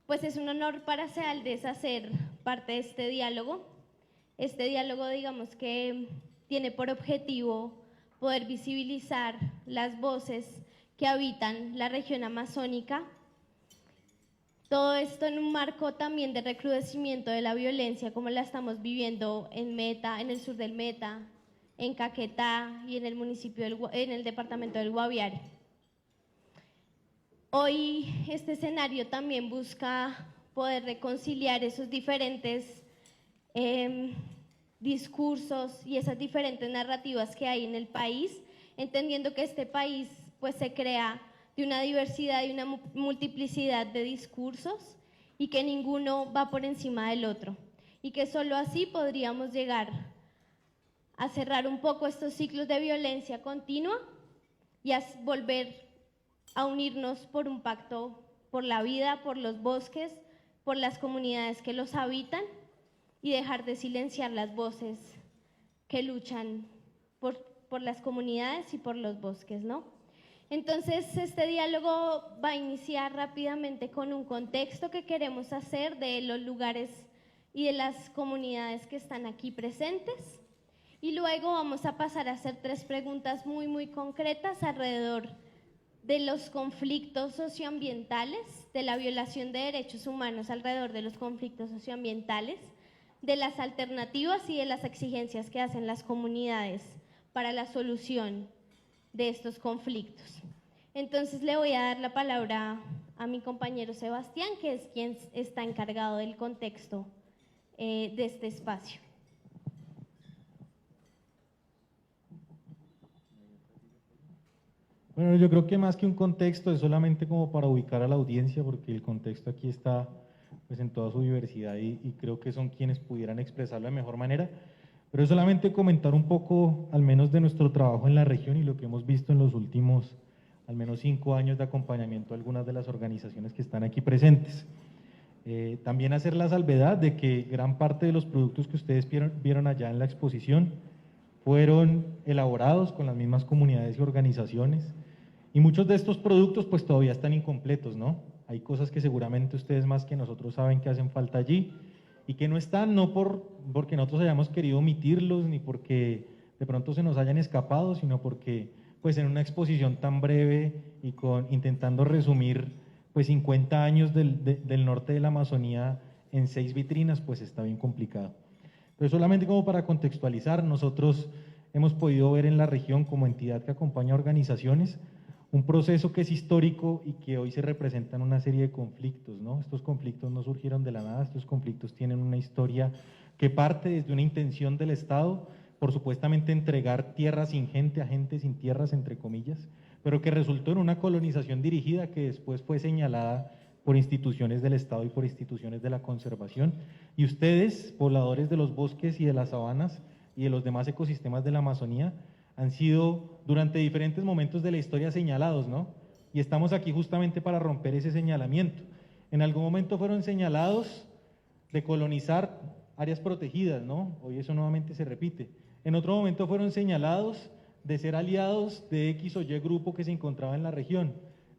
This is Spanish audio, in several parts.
Pues es un honor para CEALDES hacer parte de este diálogo. Este diálogo, digamos que tiene por objetivo poder visibilizar las voces que habitan la región amazónica. Todo esto en un marco también de recrudecimiento de la violencia, como la estamos viviendo en Meta, en el sur del Meta, en Caquetá y en el en el departamento del Guaviare. Hoy este escenario también busca poder reconciliar esos diferentes discursos y esas diferentes narrativas que hay en el país, entendiendo que este país pues se crea de una diversidad y una multiplicidad de discursos y que ninguno va por encima del otro y que solo así podríamos llegar a cerrar un poco estos ciclos de violencia continua y a volver a unirnos por un pacto por la vida, por los bosques, por las comunidades que los habitan y dejar de silenciar las voces que luchan por las comunidades y por los bosques, ¿no? Entonces, este diálogo va a iniciar rápidamente con un contexto que queremos hacer de los lugares y de las comunidades que están aquí presentes. Y luego vamos a pasar a hacer 3 preguntas muy concretas alrededor de los conflictos socioambientales, de la violación de derechos humanos alrededor de los conflictos socioambientales, de las alternativas y de las exigencias que hacen las comunidades para la solución de estos conflictos. Entonces le voy a dar la palabra a mi compañero Sebastián, que es quien está encargado del contexto de este espacio. Bueno, yo creo que más que un contexto es solamente como para ubicar a la audiencia, porque el contexto aquí está pues en toda su diversidad y creo que son quienes pudieran expresarlo de mejor manera, pero es solamente comentar un poco al menos de nuestro trabajo en la región y lo que hemos visto en los últimos al menos 5 años de acompañamiento a algunas de las organizaciones que están aquí presentes. También hacer la salvedad de que gran parte de los productos que ustedes vieron allá en la exposición fueron elaborados con las mismas comunidades y organizaciones, y muchos de estos productos pues todavía están incompletos, ¿no? Hay cosas que seguramente ustedes más que nosotros saben que hacen falta allí y que no están no porque nosotros hayamos querido omitirlos ni porque de pronto se nos hayan escapado, sino porque pues en una exposición tan breve y intentando resumir pues 50 años del norte de la Amazonía en 6 vitrinas, pues está bien complicado. Pero solamente como para contextualizar, nosotros hemos podido ver en la región como entidad que acompaña a organizaciones un proceso que es histórico y que hoy se representa en una serie de conflictos, ¿no? Estos conflictos no surgieron de la nada, estos conflictos tienen una historia que parte desde una intención del Estado por supuestamente entregar tierra sin gente a gente sin tierras, entre comillas, pero que resultó en una colonización dirigida que después fue señalada por instituciones del Estado y por instituciones de la conservación. Y ustedes, pobladores de los bosques y de las sabanas y de los demás ecosistemas de la Amazonía, han sido durante diferentes momentos de la historia señalados, ¿no? Y estamos aquí justamente para romper ese señalamiento. En algún momento fueron señalados de colonizar áreas protegidas, ¿no? Hoy eso nuevamente se repite. En otro momento fueron señalados de ser aliados de X o Y grupo que se encontraba en la región.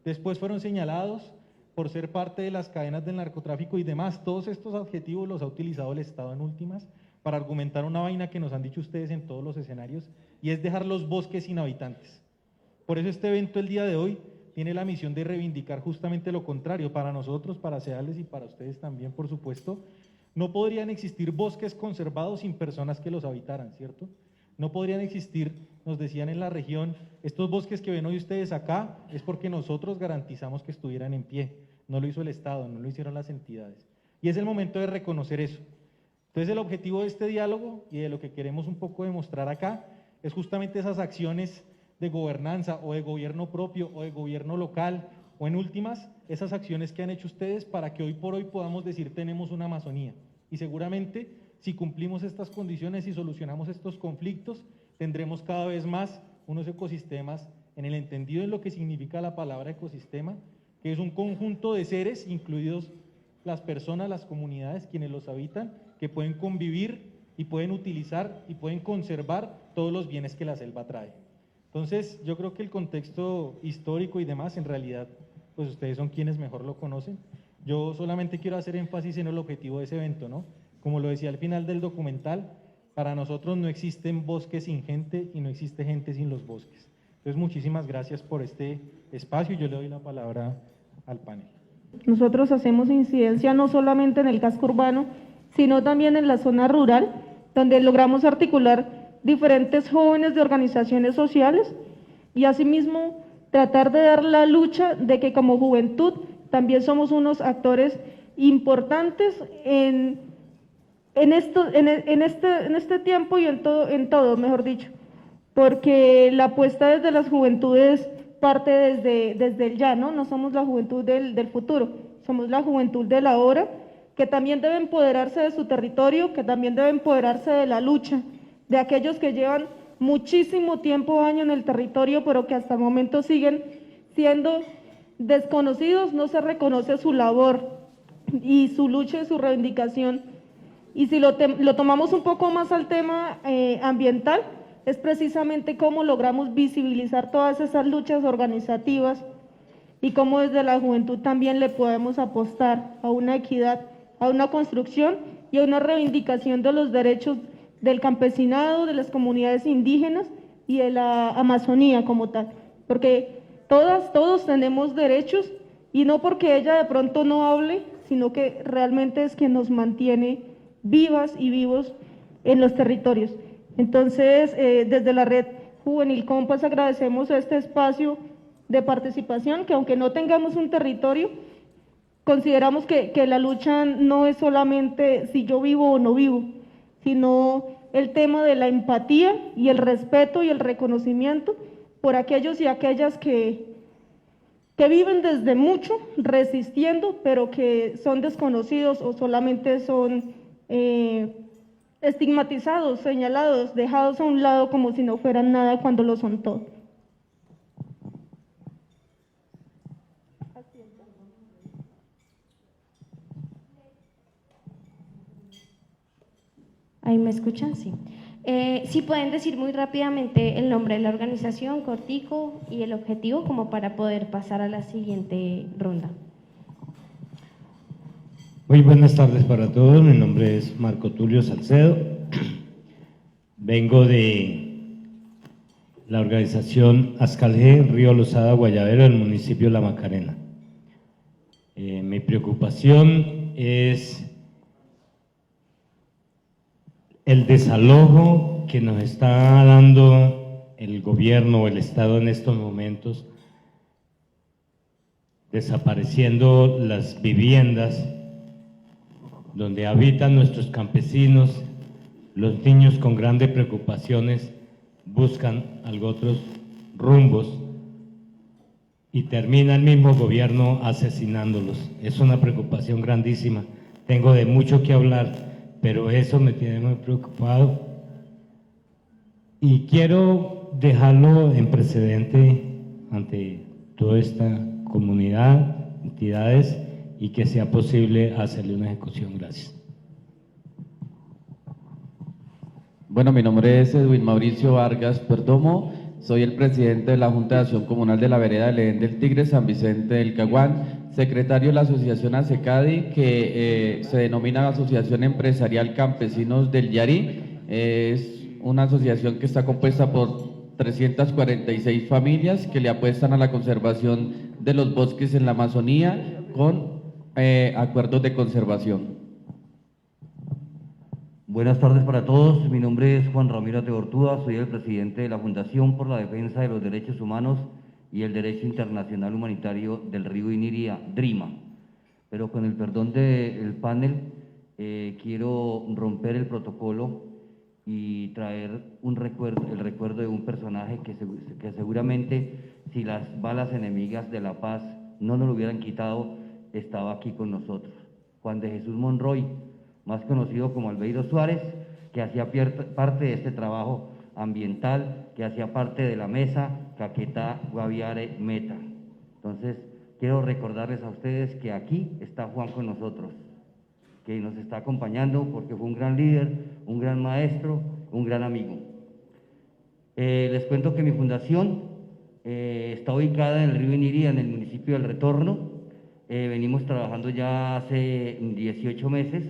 Después fueron señalados por ser parte de las cadenas del narcotráfico y demás. Todos estos adjetivos los ha utilizado el Estado en últimas para argumentar una vaina que nos han dicho ustedes en todos los escenarios, y es dejar los bosques sin habitantes. Por eso este evento el día de hoy tiene la misión de reivindicar justamente lo contrario. Para nosotros, para CEALDES y para ustedes también, por supuesto, no podrían existir bosques conservados sin personas que los habitaran, ¿cierto? No podrían existir, nos decían en la región, estos bosques que ven hoy ustedes acá es porque nosotros garantizamos que estuvieran en pie. No lo hizo el Estado, no lo hicieron las entidades. Y es el momento de reconocer eso. Entonces el objetivo de este diálogo y de lo que queremos un poco demostrar acá es justamente esas acciones de gobernanza o de gobierno propio o de gobierno local o en últimas esas acciones que han hecho ustedes para que hoy por hoy podamos decir tenemos una Amazonía. Y seguramente si cumplimos estas condiciones y solucionamos estos conflictos tendremos cada vez más unos ecosistemas en el entendido de lo que significa la palabra ecosistema, que es un conjunto de seres, incluidos las personas, las comunidades, quienes los habitan, que pueden convivir y pueden utilizar y pueden conservar todos los bienes que la selva trae. Entonces, yo creo que el contexto histórico y demás, en realidad, pues ustedes son quienes mejor lo conocen. Yo solamente quiero hacer énfasis en el objetivo de ese evento, ¿no? Como lo decía al final del documental, para nosotros no existen bosques sin gente y no existe gente sin los bosques. Entonces, muchísimas gracias por este espacio y yo le doy la palabra al panel. Nosotros hacemos incidencia no solamente en el casco urbano, sino también en la zona rural, donde logramos articular diferentes jóvenes de organizaciones sociales y asimismo tratar de dar la lucha de que como juventud también somos unos actores importantes en este tiempo y en todo, mejor dicho, porque la apuesta desde las juventudes parte desde el ya, ¿no? No somos la juventud del futuro, somos la juventud del ahora, que también debe empoderarse de su territorio, que también debe empoderarse de la lucha, de aquellos que llevan muchísimo tiempo, años en el territorio, pero que hasta el momento siguen siendo desconocidos, no se reconoce su labor y su lucha y su reivindicación. Y si lo tomamos un poco más al tema ambiental, es precisamente cómo logramos visibilizar todas esas luchas organizativas y cómo desde la juventud también le podemos apostar a una equidad, a una construcción y a una reivindicación de los derechos del campesinado, de las comunidades indígenas y de la Amazonía como tal, porque todos tenemos derechos y no porque ella de pronto no hable, sino que realmente es quien nos mantiene vivas y vivos en los territorios. Entonces, desde la Red Juvenil Compas agradecemos este espacio de participación, que aunque no tengamos un territorio, consideramos que la lucha no es solamente si yo vivo o no vivo, sino el tema de la empatía y el respeto y el reconocimiento por aquellos y aquellas que viven desde mucho resistiendo, pero que son desconocidos o solamente son estigmatizados, señalados, dejados a un lado como si no fueran nada cuando lo son todo. ¿Ahí me escuchan? Sí. Si pueden decir muy rápidamente el nombre de la organización, cortico, y el objetivo como para poder pasar a la siguiente ronda. Muy buenas tardes para todos, mi nombre es Marco Tulio Salcedo, vengo de la organización Ascalgé, Río Lozada, Guayabero, del municipio de La Macarena. Mi preocupación es el desalojo que nos está dando el gobierno o el Estado en estos momentos, desapareciendo las viviendas donde habitan nuestros campesinos. Los niños con grandes preocupaciones buscan otros rumbos y termina el mismo gobierno asesinándolos. Es una preocupación grandísima. Tengo de mucho que hablar, pero eso me tiene muy preocupado y quiero dejarlo en precedente ante toda esta comunidad, entidades, y que sea posible hacerle una ejecución. Gracias. Bueno, mi nombre es Edwin Mauricio Vargas Perdomo, soy el presidente de la Junta de Acción Comunal de la Vereda de Leén del Tigre, San Vicente del Caguán, secretario de la asociación ASECADI, que se denomina Asociación Empresarial Campesinos del Yarí. Es una asociación que está compuesta por 346 familias que le apuestan a la conservación de los bosques en la Amazonía con acuerdos de conservación. Buenas tardes para todos, mi nombre es Juan Ramiro Teortúa, soy el presidente de la Fundación por la Defensa de los Derechos Humanos y el Derecho Internacional Humanitario del Río Iniria, DRIMA. Pero con el perdón del panel, quiero romper el protocolo y traer el recuerdo de un personaje que seguramente, si las balas enemigas de la paz no nos lo hubieran quitado, estaba aquí con nosotros. Juan de Jesús Monroy, más conocido como Albeiro Suárez, que hacía parte de este trabajo ambiental, que hacía parte de la mesa Caquetá Guaviare Meta. Entonces, quiero recordarles a ustedes que aquí está Juan con nosotros, que nos está acompañando porque fue un gran líder, un gran maestro, un gran amigo. Les cuento que mi fundación está ubicada en el río Iniría, en el municipio del Retorno. venimos trabajando ya hace 18 meses.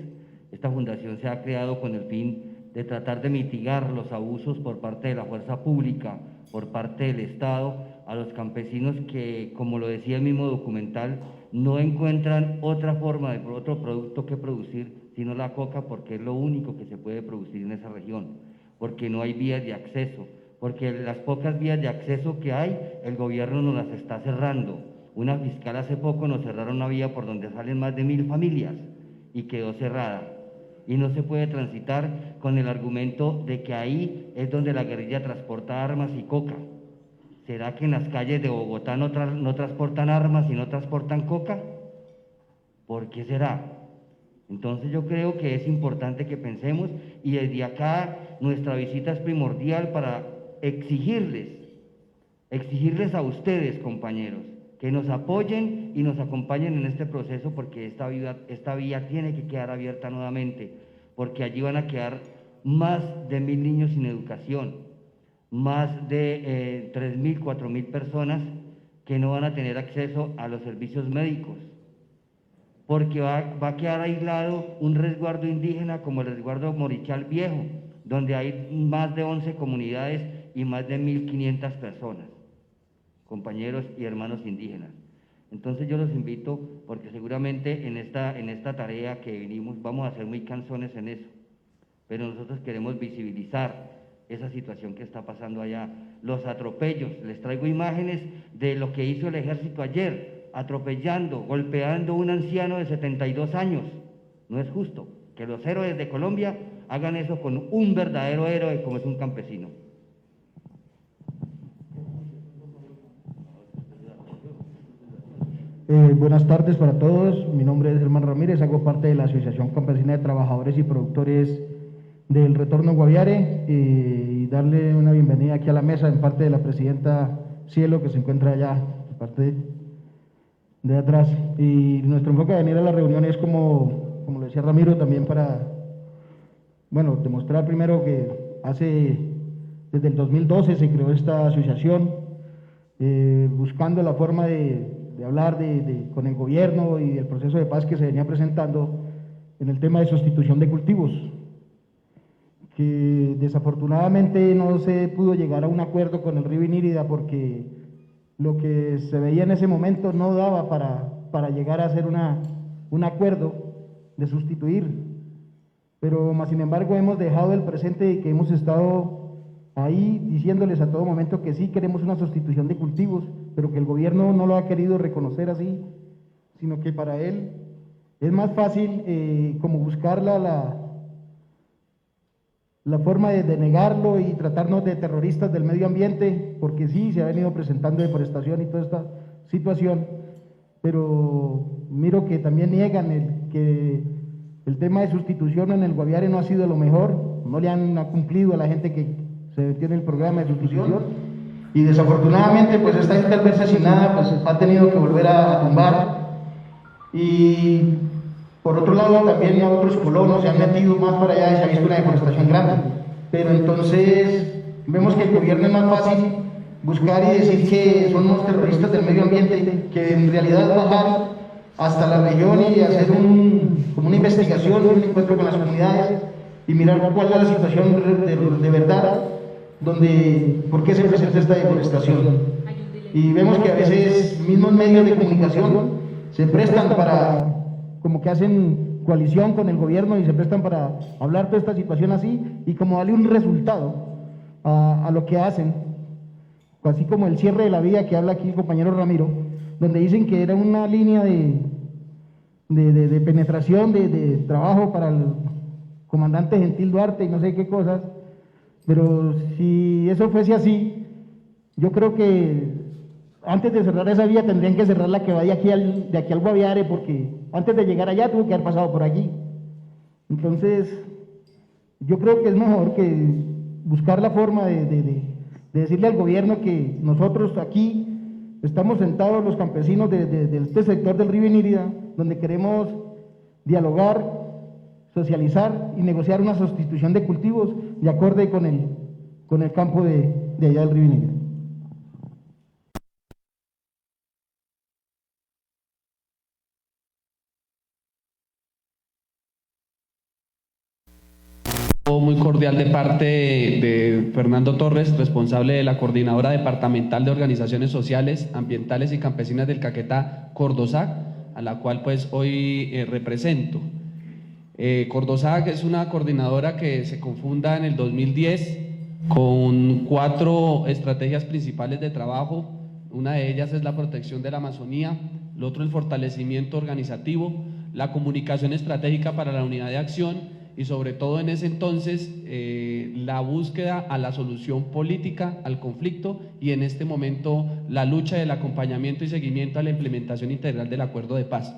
Esta fundación se ha creado con el fin de tratar de mitigar los abusos por parte de la fuerza pública, por parte del Estado, a los campesinos que, como lo decía el mismo documental, no encuentran otra forma de otro producto que producir sino la coca, porque es lo único que se puede producir en esa región, porque no hay vías de acceso, porque las pocas vías de acceso que hay, el gobierno nos las está cerrando. Una fiscal hace poco nos cerraron una vía por donde salen más de 1000 familias y quedó cerrada. Y no se puede transitar con el argumento de que ahí es donde la guerrilla transporta armas y coca. ¿Será que en las calles de Bogotá no transportan armas y no transportan coca? ¿Por qué será? Entonces yo creo que es importante que pensemos, y desde acá nuestra visita es primordial para exigirles a ustedes, compañeros, que nos apoyen y nos acompañen en este proceso, porque esta vía tiene que quedar abierta nuevamente, porque allí van a quedar más de 1000 niños sin educación, más de 3000, 4000 personas que no van a tener acceso a los servicios médicos, porque va a quedar aislado un resguardo indígena como el resguardo Morichal Viejo, donde hay más de 11 comunidades y más de 1500 personas, compañeros y hermanos indígenas. Entonces yo los invito, porque seguramente en esta tarea que venimos vamos a ser muy cansones en eso, pero nosotros queremos visibilizar esa situación que está pasando allá, los atropellos. Les traigo imágenes de lo que hizo el ejército ayer, atropellando, golpeando a un anciano de 72 años. No es justo que los héroes de Colombia hagan eso con un verdadero héroe como es un campesino. Buenas tardes para todos, mi nombre es Germán Ramírez, hago parte de la Asociación Campesina de Trabajadores y Productores del Retorno Guaviare, y darle una bienvenida aquí a la mesa en parte de la presidenta Cielo, que se encuentra allá, en parte de atrás. Y nuestro enfoque de venir a la reunión es, como lo decía Ramiro, también para, bueno, demostrar primero que desde el 2012 se creó esta asociación, buscando la forma de hablar con el gobierno y el proceso de paz que se venía presentando en el tema de sustitución de cultivos, que desafortunadamente no se pudo llegar a un acuerdo con el río Inírida, porque lo que se veía en ese momento no daba para llegar a hacer un acuerdo de sustituir, pero más sin embargo hemos dejado el presente y que hemos estado ahí diciéndoles a todo momento que sí queremos una sustitución de cultivos, pero que el gobierno no lo ha querido reconocer así, sino que para él es más fácil como buscar la forma de negarlo y tratarnos de terroristas del medio ambiente, porque sí, se ha venido presentando deforestación y toda esta situación, pero miro que también niegan que el tema de sustitución en el Guaviare no ha sido lo mejor, no le han cumplido a la gente que se metió en el programa de sustitución, y desafortunadamente pues esta gente al verse sin nada pues ha tenido que volver a tumbar. Y por otro lado también otros colonos se han metido más para allá y se ha visto una deforestación grande, pero entonces vemos que el gobierno es más fácil buscar y decir que son unos terroristas del medio ambiente, que en realidad bajar hasta la región y hacer como una investigación, un encuentro con las comunidades y mirar cuál es la situación de verdad, por qué se presenta esta deforestación. Y vemos que a veces mismos medios de comunicación se prestan como que hacen coalición con el gobierno y se prestan para hablar toda esta situación así y como darle un resultado a lo que hacen, así como el cierre de la vía que habla aquí el compañero Ramiro, donde dicen que era una línea de penetración, de trabajo para el comandante Gentil Duarte y no sé qué cosas, pero si eso fuese así, yo creo que antes de cerrar esa vía tendrían que cerrar la que va de aquí al Guaviare, porque antes de llegar allá tuvo que haber pasado por allí. Entonces, yo creo que es mejor que buscar la forma de decirle al gobierno que nosotros aquí estamos sentados los campesinos de este sector del río Inírida, donde queremos dialogar, socializar y negociar una sustitución de cultivos de acorde con el campo de allá del río Inírida. muy cordial de parte de Fernando Torres, responsable de la Coordinadora Departamental de Organizaciones Sociales, Ambientales y Campesinas del Caquetá, Cordosac, a la cual pues hoy represento. Cordosac es una coordinadora que se confunda en el 2010 con 4 estrategias principales de trabajo. Una de ellas es la protección de la Amazonía, el otro el fortalecimiento organizativo, la comunicación estratégica para la unidad de acción y sobre todo en ese entonces la búsqueda a la solución política al conflicto y en este momento la lucha del acompañamiento y seguimiento a la implementación integral del acuerdo de paz.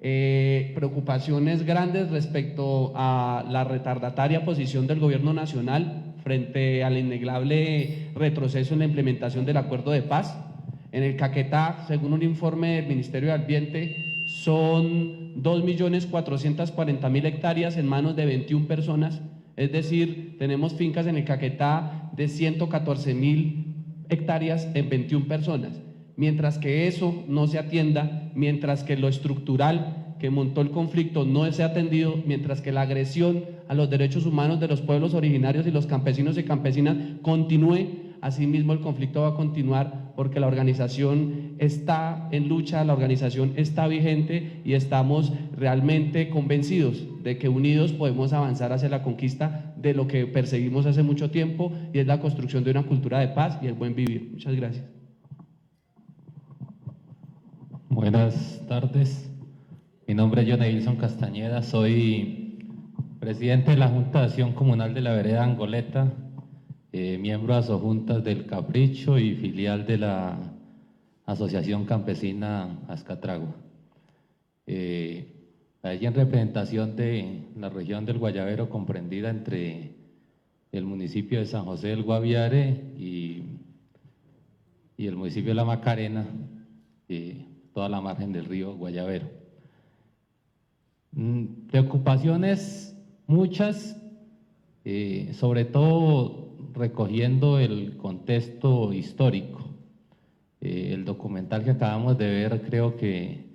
Preocupaciones grandes respecto a la retardataria posición del gobierno nacional frente al innegable retroceso en la implementación del acuerdo de paz. En el Caquetá, según un informe del Ministerio de Ambiente, son 2.440.000 hectáreas en manos de 21 personas, es decir, tenemos fincas en el Caquetá de 114.000 hectáreas en 21 personas. Mientras que eso no se atienda, mientras que lo estructural que montó el conflicto no se ha atendido, mientras que la agresión a los derechos humanos de los pueblos originarios y los campesinos y campesinas continúe, asimismo el conflicto va a continuar porque la organización está en lucha, la organización está vigente y estamos realmente convencidos de que unidos podemos avanzar hacia la conquista de lo que perseguimos hace mucho tiempo y es la construcción de una cultura de paz y el buen vivir. Muchas gracias. Buenas tardes, mi nombre es John Edilson Castañeda, soy presidente de la Junta de Acción Comunal de la Vereda Angoleta, miembro de Asojuntas del Capricho y filial de la Asociación Campesina Azcatragua. Allí en representación de la región del Guayabero, comprendida entre el municipio de San José del Guaviare y el municipio de La Macarena, toda la margen del río Guayabero. Preocupaciones muchas, sobre todo recogiendo el contexto histórico. El documental que acabamos de ver creo que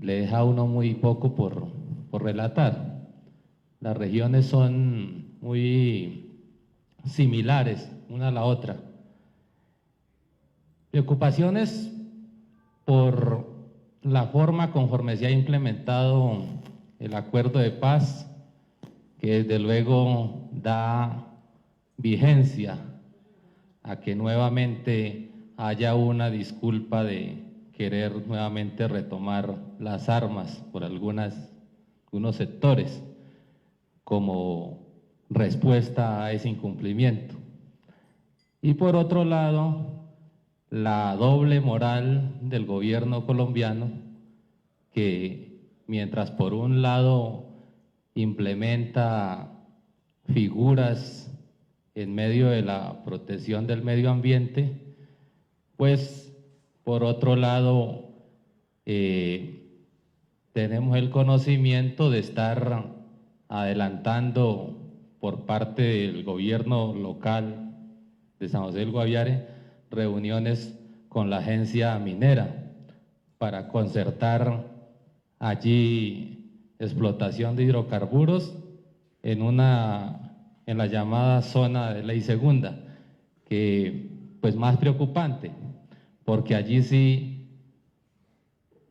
le deja a uno muy poco por relatar. Las regiones son muy similares una a la otra. Preocupaciones por la forma conforme se ha implementado el acuerdo de paz, que desde luego da vigencia a que nuevamente haya una disculpa de querer nuevamente retomar las armas por algunos sectores como respuesta a ese incumplimiento. Y por otro lado, la doble moral del gobierno colombiano, que mientras por un lado implementa figuras en medio de la protección del medio ambiente, pues por otro lado tenemos el conocimiento de estar adelantando por parte del gobierno local de San José del Guaviare reuniones con la agencia minera para concertar allí explotación de hidrocarburos en la llamada zona de ley segunda, que pues más preocupante, porque allí sí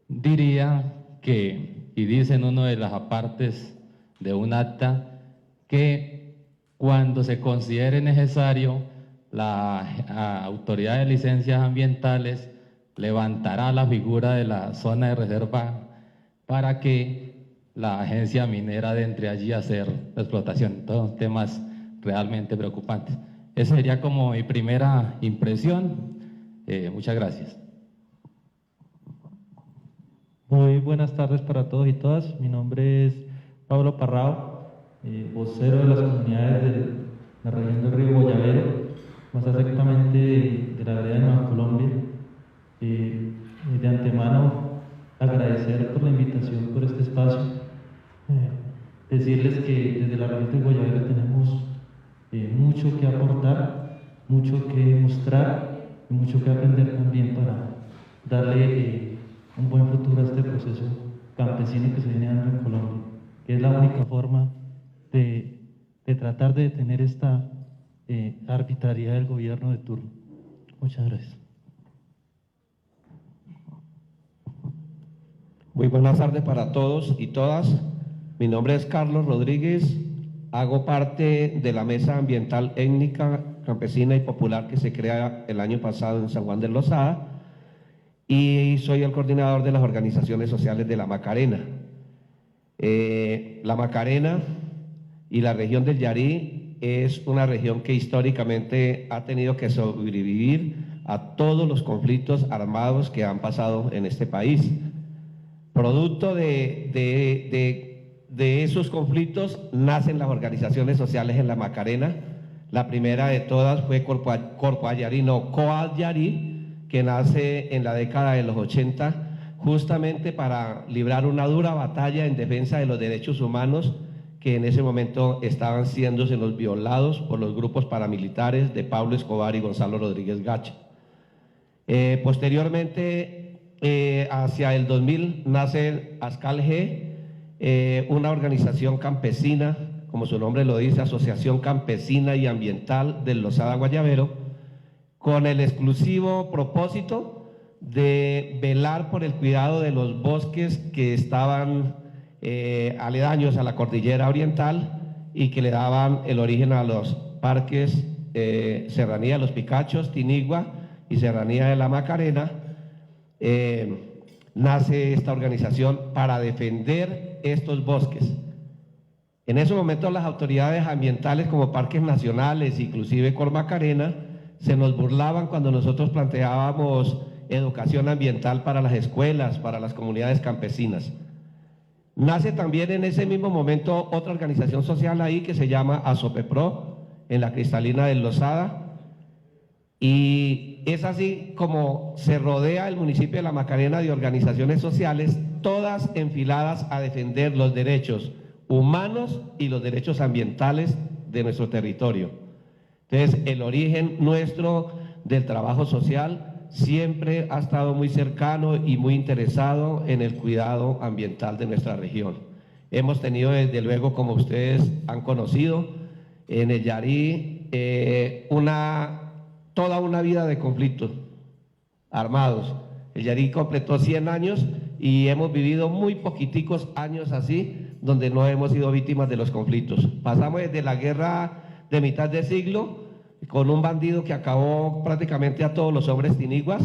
diría que, y dice en una de las apartes de un acta, que cuando se considere necesario, la autoridad de licencias ambientales levantará la figura de la zona de reserva para que la agencia minera entre allí a hacer la explotación. Todos temas realmente preocupantes. Esa sería como mi primera impresión. Muchas gracias. Muy buenas tardes para todos y todas. Mi nombre es Pablo Parrao, vocero de las comunidades de la región del río Guayabero, más exactamente de la vereda de Nueva Colombia. De antemano, agradecer por la invitación, por este espacio. Decirles que desde la región del Guayabero tenemos mucho que aportar, mucho que mostrar y mucho que aprender también para darle un buen futuro a este proceso campesino que se viene dando en Colombia, que es la única forma de de tratar de detener esta arbitrariedad del gobierno de turno. Muchas gracias. Muy buenas tardes para todos y todas. Mi nombre es Carlos Rodríguez, hago parte de la Mesa Ambiental Étnica, Campesina y Popular que se crea el año pasado en San Juan de Lozada y soy el coordinador de las organizaciones sociales de La Macarena. La Macarena y la región del Yarí es una región que históricamente ha tenido que sobrevivir a todos los conflictos armados que han pasado en este país. Producto de esos conflictos nacen las organizaciones sociales en La Macarena. La primera de todas fue Corpo Yarí, no, Coad Yarí, que nace en la década de los 80, justamente para librar una dura batalla en defensa de los derechos humanos que en ese momento estaban siendo violados por los grupos paramilitares de Pablo Escobar y Gonzalo Rodríguez Gacha. Posteriormente, hacia el 2000 nace Ascal G, una organización campesina, como su nombre lo dice, Asociación Campesina y Ambiental del Lozada Guayabero, con el exclusivo propósito de velar por el cuidado de los bosques que estaban aledaños a la cordillera oriental y que le daban el origen a los parques Serranía de los Picachos, Tinigua y Serranía de la Macarena. Nace esta organización para defender estos bosques. En ese momento las autoridades ambientales como parques nacionales, inclusive Cormacarena, se nos burlaban cuando nosotros planteábamos educación ambiental para las escuelas, para las comunidades campesinas. Nace también en ese mismo momento otra organización social ahí que se llama Asopepro, en la Cristalina del Lozada, y es así como se rodea el municipio de La Macarena de organizaciones sociales, todas enfiladas a defender los derechos humanos y los derechos ambientales de nuestro territorio. Entonces, el origen nuestro del trabajo social siempre ha estado muy cercano y muy interesado en el cuidado ambiental de nuestra región. Hemos tenido, desde luego, como ustedes han conocido, en el Yarí, toda una vida de conflictos armados. El Yarí completó 100 años y hemos vivido muy poquiticos años así, donde no hemos sido víctimas de los conflictos. Pasamos desde la guerra de mitad de siglo, con un bandido que acabó prácticamente a todos los hombres tiniguas,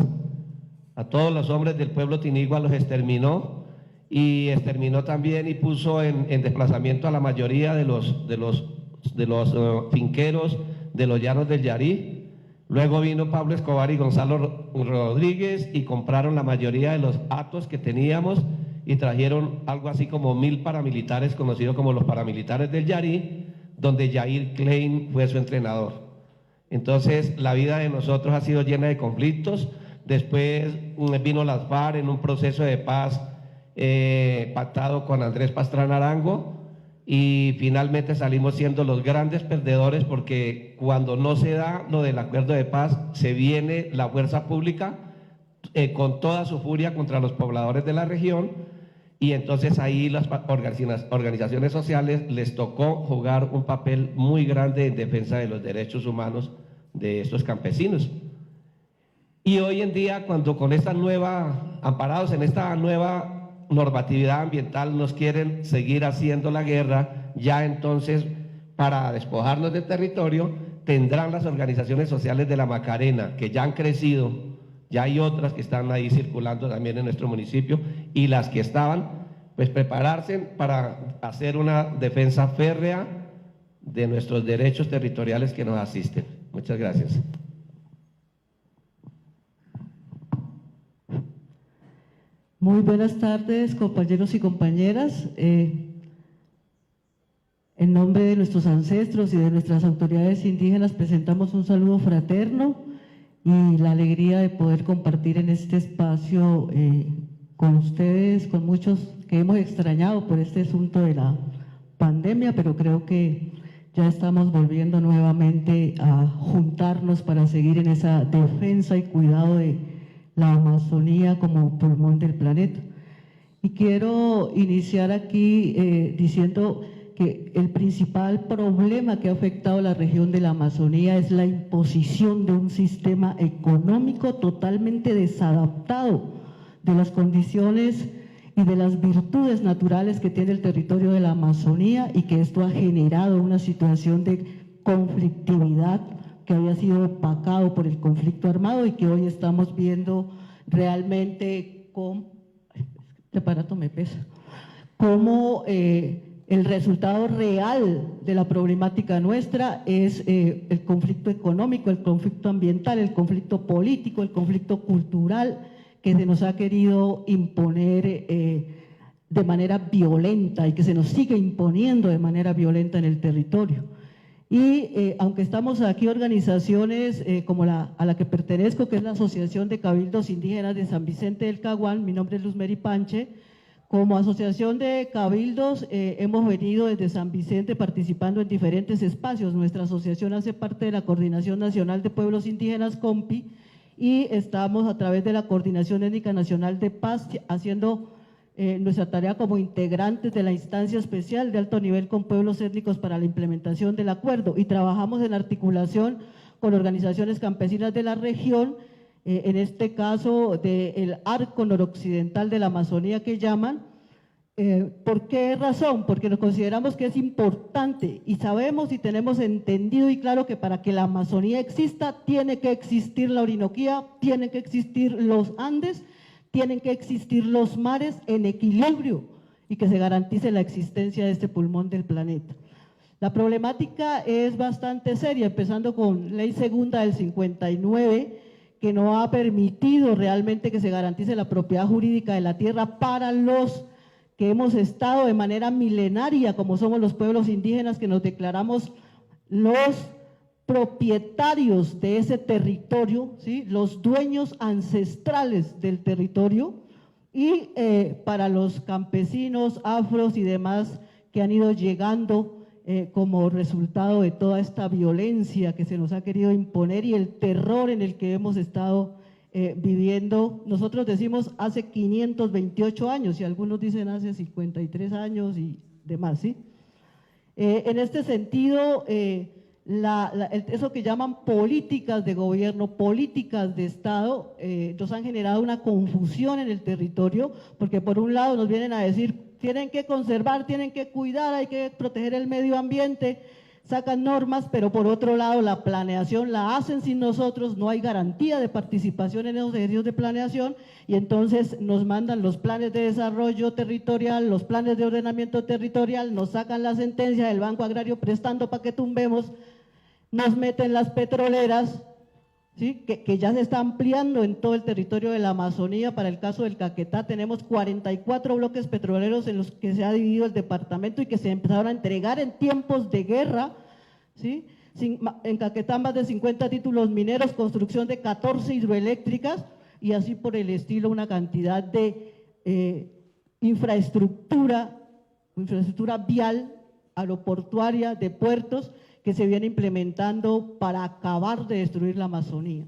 a todos los hombres del pueblo tinigua los exterminó, y exterminó también y puso en desplazamiento a la mayoría de los finqueros de los llanos del Yarí. Luego vino Pablo Escobar y Gonzalo Rodríguez y compraron la mayoría de los hatos que teníamos y trajeron algo así como 1000 paramilitares, conocidos como los paramilitares del Yarí, donde Jair Klein fue su entrenador. Entonces, la vida de nosotros ha sido llena de conflictos. Después vino las FARC en un proceso de paz pactado con Andrés Pastrana Arango, y finalmente salimos siendo los grandes perdedores, porque cuando no se da lo del acuerdo de paz, se viene la fuerza pública con toda su furia contra los pobladores de la región, y entonces ahí las organizaciones sociales les tocó jugar un papel muy grande en defensa de los derechos humanos de estos campesinos. Y hoy en día, cuando con esta amparados en esta nueva normatividad ambiental, nos quieren seguir haciendo la guerra, ya entonces, para despojarnos del territorio, tendrán las organizaciones sociales de La Macarena, que ya han crecido, ya hay otras que están ahí circulando también en nuestro municipio, y las que estaban, pues prepararse para hacer una defensa férrea de nuestros derechos territoriales que nos asisten. Muchas gracias. Muy buenas tardes, compañeros y compañeras. En nombre de nuestros ancestros y de nuestras autoridades indígenas presentamos un saludo fraterno y la alegría de poder compartir en este espacio con ustedes, con muchos que hemos extrañado por este asunto de la pandemia, pero creo que ya estamos volviendo nuevamente a juntarnos para seguir en esa defensa y cuidado de la Amazonía como pulmón del planeta. Y quiero iniciar aquí diciendo que el principal problema que ha afectado a la región de la Amazonía es la imposición de un sistema económico totalmente desadaptado de las condiciones y de las virtudes naturales que tiene el territorio de la Amazonía, y que esto ha generado una situación de conflictividad que había sido opacado por el conflicto armado y que hoy estamos viendo realmente con… Este aparato me pesa. Cómo el resultado real de la problemática nuestra es el conflicto económico, el conflicto ambiental, el conflicto político, el conflicto cultural que se nos ha querido imponer de manera violenta y que se nos sigue imponiendo de manera violenta en el territorio. Y aunque estamos aquí organizaciones como a la que pertenezco, que es la Asociación de Cabildos Indígenas de San Vicente del Caguán, mi nombre es Luz Mary Panche, como asociación de cabildos hemos venido desde San Vicente participando en diferentes espacios. Nuestra asociación hace parte de la Coordinación Nacional de Pueblos Indígenas, COMPI, y estamos a través de la Coordinación Étnica Nacional de Paz haciendo nuestra tarea como integrantes de la instancia especial de alto nivel con pueblos étnicos para la implementación del acuerdo, y trabajamos en articulación con organizaciones campesinas de la región, en este caso del arco noroccidental de la Amazonía que llaman. ¿Por qué razón? Porque nos consideramos que es importante y sabemos y tenemos entendido y claro que para que la Amazonía exista tiene que existir la Orinoquía, tienen que existir los Andes, tienen que existir los mares en equilibrio y que se garantice la existencia de este pulmón del planeta. La problemática es bastante seria, empezando con Ley Segunda del 59, que no ha permitido realmente que se garantice la propiedad jurídica de la tierra para los que hemos estado de manera milenaria, como somos los pueblos indígenas, que nos declaramos los propietarios de ese territorio, ¿sí? Los dueños ancestrales del territorio, y para los campesinos, afros y demás que han ido llegando como resultado de toda esta violencia que se nos ha querido imponer y el terror en el que hemos estado viviendo. Nosotros decimos hace 528 años y algunos dicen hace 53 años y demás, ¿sí? En este sentido, eso que llaman políticas de gobierno, políticas de Estado, nos han generado una confusión en el territorio, porque por un lado nos vienen a decir tienen que conservar, tienen que cuidar, hay que proteger el medio ambiente, sacan normas, pero por otro lado la planeación la hacen sin nosotros, no hay garantía de participación en esos ejercicios de planeación, y entonces nos mandan los planes de desarrollo territorial, los planes de ordenamiento territorial, nos sacan la sentencia del Banco Agrario prestando para que tumbemos, nos meten las petroleras, ¿sí? que ya se está ampliando en todo el territorio de la Amazonía. Para el caso del Caquetá tenemos 44 bloques petroleros en los que se ha dividido el departamento y que se empezaron a entregar en tiempos de guerra, ¿sí? En Caquetá más de 50 títulos mineros, construcción de 14 hidroeléctricas y así por el estilo, una cantidad de infraestructura vial, aeroportuaria, de puertos, que se viene implementando para acabar de destruir la Amazonía.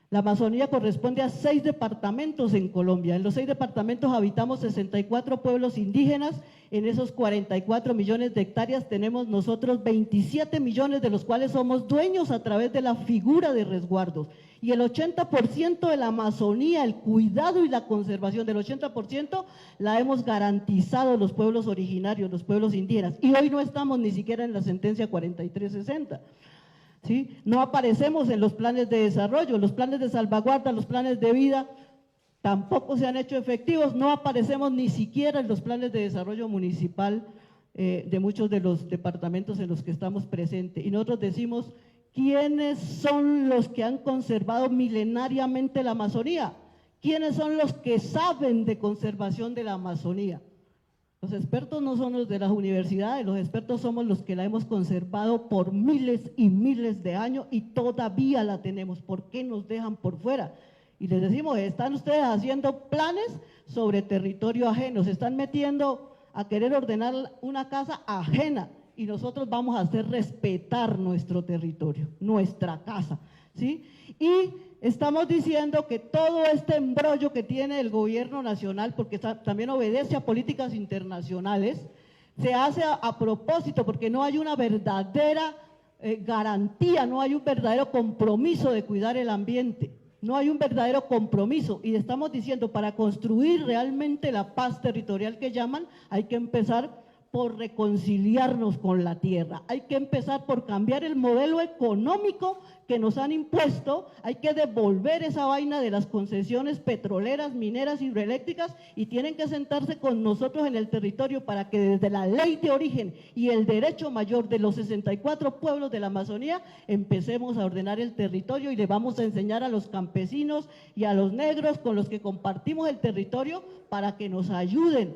La Amazonía corresponde a 6 departamentos en Colombia. En los 6 departamentos habitamos 64 pueblos indígenas. En esos 44 millones de hectáreas tenemos nosotros 27 millones, de los cuales somos dueños a través de la figura de resguardos. Y el 80% de la Amazonía, el cuidado y la conservación del 80%, la hemos garantizado los pueblos originarios, los pueblos indígenas. Y hoy no estamos ni siquiera en la sentencia 4360. ¿Sí? No aparecemos en los planes de desarrollo, los planes de salvaguarda, los planes de vida tampoco se han hecho efectivos, no aparecemos ni siquiera en los planes de desarrollo municipal de muchos de los departamentos en los que estamos presentes. Y nosotros decimos, ¿quiénes son los que han conservado milenariamente la Amazonía? ¿Quiénes son los que saben de conservación de la Amazonía? Los expertos no son los de las universidades, los expertos somos los que la hemos conservado por miles y miles de años y todavía la tenemos. ¿Por qué nos dejan por fuera? Y les decimos, están ustedes haciendo planes sobre territorio ajeno, se están metiendo a querer ordenar una casa ajena y nosotros vamos a hacer respetar nuestro territorio, nuestra casa, ¿sí? Y estamos diciendo que todo este embrollo que tiene el gobierno nacional, porque también obedece a políticas internacionales, se hace a propósito porque no hay una verdadera garantía, no hay un verdadero compromiso de cuidar el ambiente, no hay un verdadero compromiso. Y estamos diciendo, para construir realmente la paz territorial que llaman, hay que empezar por reconciliarnos con la tierra, hay que empezar por cambiar el modelo económico que nos han impuesto, hay que devolver esa vaina de las concesiones petroleras, mineras, hidroeléctricas, y tienen que sentarse con nosotros en el territorio para que desde la ley de origen y el derecho mayor de los 64 pueblos de la Amazonía empecemos a ordenar el territorio, y le vamos a enseñar a los campesinos y a los negros con los que compartimos el territorio para que nos ayuden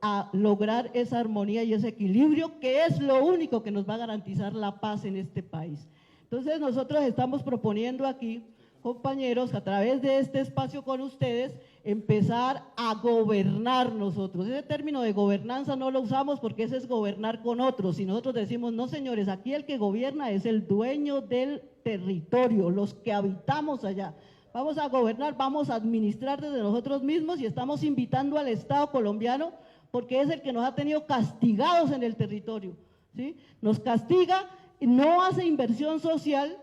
a lograr esa armonía y ese equilibrio, que es lo único que nos va a garantizar la paz en este país. Entonces nosotros estamos proponiendo aquí, compañeros, a través de este espacio con ustedes, empezar a gobernar nosotros. Ese término de gobernanza no lo usamos porque ese es gobernar con otros, y nosotros decimos, no señores, aquí el que gobierna es el dueño del territorio, los que habitamos allá. Vamos a gobernar, vamos a administrar desde nosotros mismos, y estamos invitando al Estado colombiano porque es el que nos ha tenido castigados en el territorio, ¿sí? Nos castiga, no hace inversión social,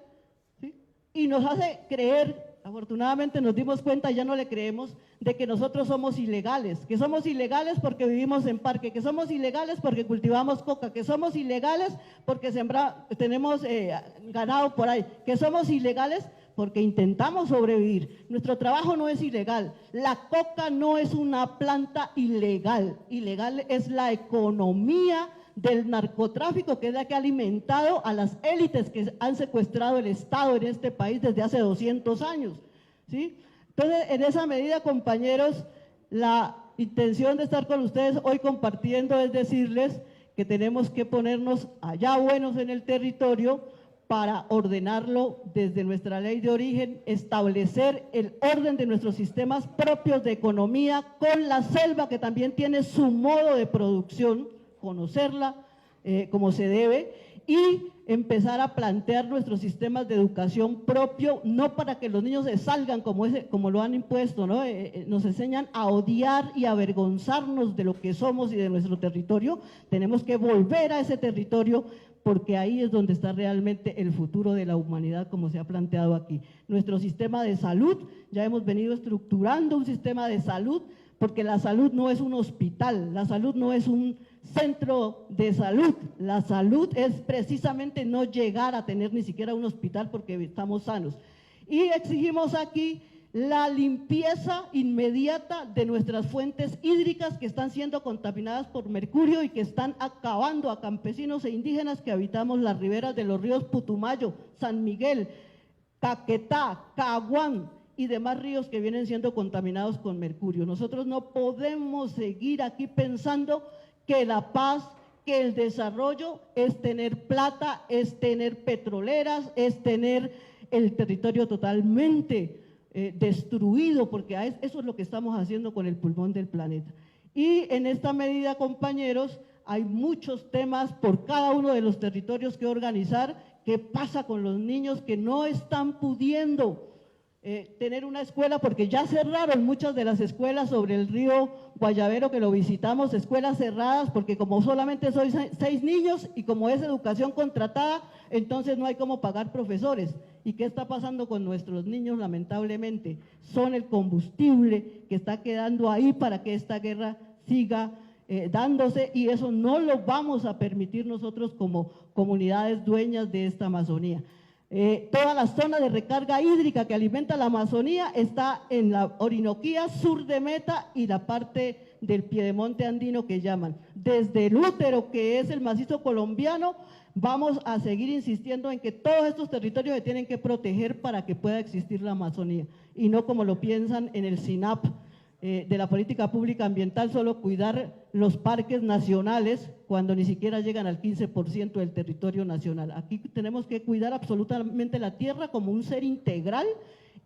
¿sí? Y nos hace creer, afortunadamente nos dimos cuenta, ya no le creemos, de que nosotros somos ilegales, que somos ilegales porque vivimos en parque, que somos ilegales porque cultivamos coca, que somos ilegales porque tenemos ganado por ahí, que somos ilegales porque intentamos sobrevivir. Nuestro trabajo no es ilegal, la coca no es una planta ilegal, ilegal es la economía del narcotráfico, que es la que ha alimentado a las élites que han secuestrado el Estado en este país desde hace 200 años, ¿sí? Entonces, en esa medida, compañeros, la intención de estar con ustedes hoy compartiendo es decirles que tenemos que ponernos allá buenos en el territorio para ordenarlo desde nuestra ley de origen, establecer el orden de nuestros sistemas propios de economía con la selva, que también tiene su modo de producción, conocerla como se debe, y empezar a plantear nuestros sistemas de educación propio, no para que los niños se salgan como lo han impuesto, ¿no? Nos enseñan a odiar y avergonzarnos de lo que somos y de nuestro territorio. Tenemos que volver a ese territorio, porque ahí es donde está realmente el futuro de la humanidad, como se ha planteado aquí. Nuestro sistema de salud, ya hemos venido estructurando un sistema de salud, porque la salud no es un hospital, la salud no es un centro de salud, la salud es precisamente no llegar a tener ni siquiera un hospital porque estamos sanos. Y exigimos aquí la limpieza inmediata de nuestras fuentes hídricas que están siendo contaminadas por mercurio y que están acabando a campesinos e indígenas que habitamos las riberas de los ríos Putumayo, San Miguel, Caquetá, Caguán y demás ríos que vienen siendo contaminados con mercurio. Nosotros no podemos seguir aquí pensando que la paz, que el desarrollo es tener plata, es tener petroleras, es tener el territorio totalmente destruido, porque eso es lo que estamos haciendo con el pulmón del planeta. Y en esta medida, compañeros, hay muchos temas por cada uno de los territorios que organizar. ¿Qué pasa con los niños que no están pudiendo tener una escuela? Porque ya cerraron muchas de las escuelas sobre el río Guayabero, que lo visitamos, escuelas cerradas, porque como solamente soy 6 niños y como es educación contratada, entonces no hay cómo pagar profesores. ¿Y qué está pasando con nuestros niños? Lamentablemente son el combustible que está quedando ahí para que esta guerra siga dándose, y eso no lo vamos a permitir nosotros como comunidades dueñas de esta Amazonía. Toda la zona de recarga hídrica que alimenta la Amazonía está en la Orinoquía, sur de Meta, y la parte del piedemonte andino que llaman. Desde el útero, que es el macizo colombiano, vamos a seguir insistiendo en que todos estos territorios se tienen que proteger para que pueda existir la Amazonía, y no como lo piensan en el SINAP de la política pública ambiental, solo cuidar los parques nacionales cuando ni siquiera llegan al 15% del territorio nacional. Aquí tenemos que cuidar absolutamente la tierra como un ser integral,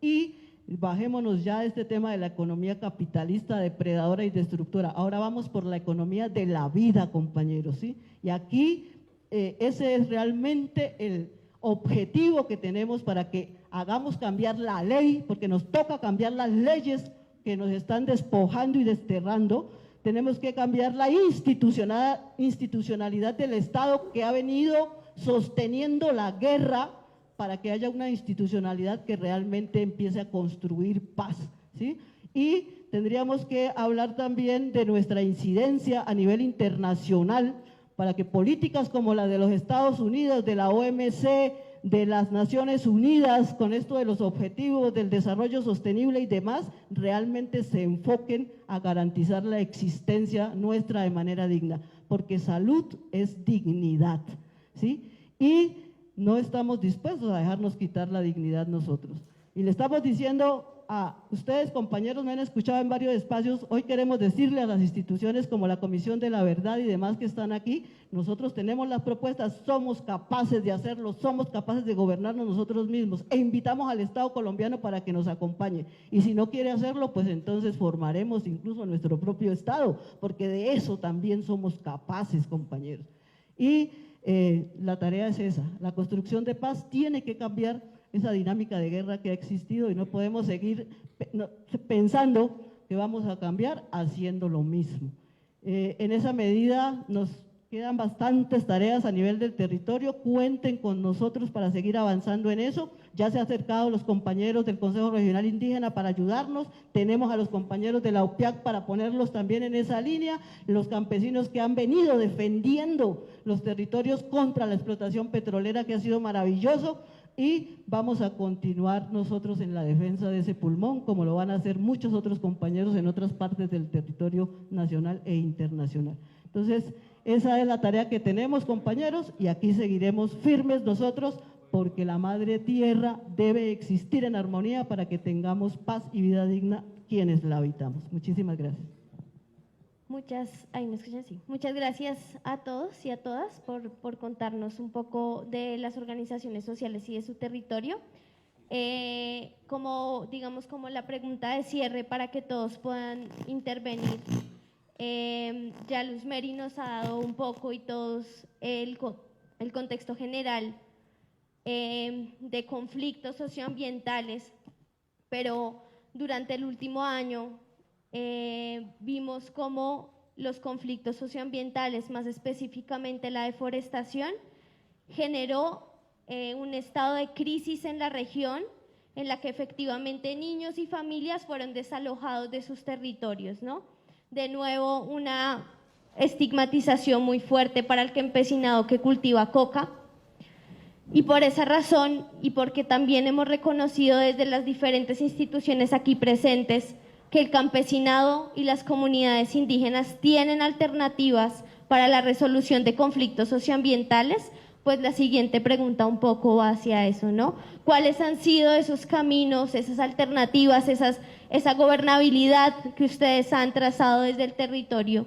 y bajémonos ya de este tema de la economía capitalista, depredadora y destructora. Ahora vamos por la economía de la vida, compañeros, ¿sí? Y aquí ese es realmente el objetivo que tenemos para que hagamos cambiar la ley, porque nos toca cambiar las leyes que nos están despojando y desterrando, tenemos que cambiar la institucionalidad del Estado que ha venido sosteniendo la guerra para que haya una institucionalidad que realmente empiece a construir paz, ¿sí? Y tendríamos que hablar también de nuestra incidencia a nivel internacional para que políticas como la de los Estados Unidos, de la OMC, de las Naciones Unidas, con esto de los objetivos del desarrollo sostenible y demás, realmente se enfoquen a garantizar la existencia nuestra de manera digna, porque salud es dignidad, ¿sí? Y no estamos dispuestos a dejarnos quitar la dignidad nosotros. Y le estamos diciendo a ustedes, compañeros, me han escuchado en varios espacios, hoy queremos decirle a las instituciones como la Comisión de la Verdad y demás que están aquí, nosotros tenemos las propuestas, somos capaces de hacerlo, somos capaces de gobernarnos nosotros mismos e invitamos al Estado colombiano para que nos acompañe. Y si no quiere hacerlo, pues entonces formaremos incluso nuestro propio Estado, porque de eso también somos capaces, compañeros. Y la tarea es esa, la construcción de paz tiene que cambiar esa dinámica de guerra que ha existido y no podemos seguir pensando que vamos a cambiar haciendo lo mismo. En esa medida nos quedan bastantes tareas a nivel del territorio, cuenten con nosotros para seguir avanzando en eso. Ya se han acercado los compañeros del Consejo Regional Indígena para ayudarnos, tenemos a los compañeros de la UPIAC para ponerlos también en esa línea, los campesinos que han venido defendiendo los territorios contra la explotación petrolera, que ha sido maravilloso, y vamos a continuar nosotros en la defensa de ese pulmón, como lo van a hacer muchos otros compañeros en otras partes del territorio nacional e internacional. Entonces, esa es la tarea que tenemos, compañeros, y aquí seguiremos firmes nosotros, porque la madre tierra debe existir en armonía para que tengamos paz y vida digna quienes la habitamos. Muchísimas gracias. Muchas gracias a todos y a todas por contarnos un poco de las organizaciones sociales y de su territorio. Como la pregunta de cierre para que todos puedan intervenir, ya Luz Mary nos ha dado un poco y todos el contexto general de conflictos socioambientales, pero durante el último año vimos cómo los conflictos socioambientales, más específicamente la deforestación, generó un estado de crisis en la región en la que efectivamente niños y familias fueron desalojados de sus territorios, ¿no? De nuevo, una estigmatización muy fuerte para el campesinado que cultiva coca. Y por esa razón, y porque también hemos reconocido desde las diferentes instituciones aquí presentes que el campesinado y las comunidades indígenas tienen alternativas para la resolución de conflictos socioambientales, pues la siguiente pregunta un poco va hacia eso, ¿no? ¿Cuáles han sido esos caminos, esas alternativas, esa gobernabilidad que ustedes han trazado desde el territorio?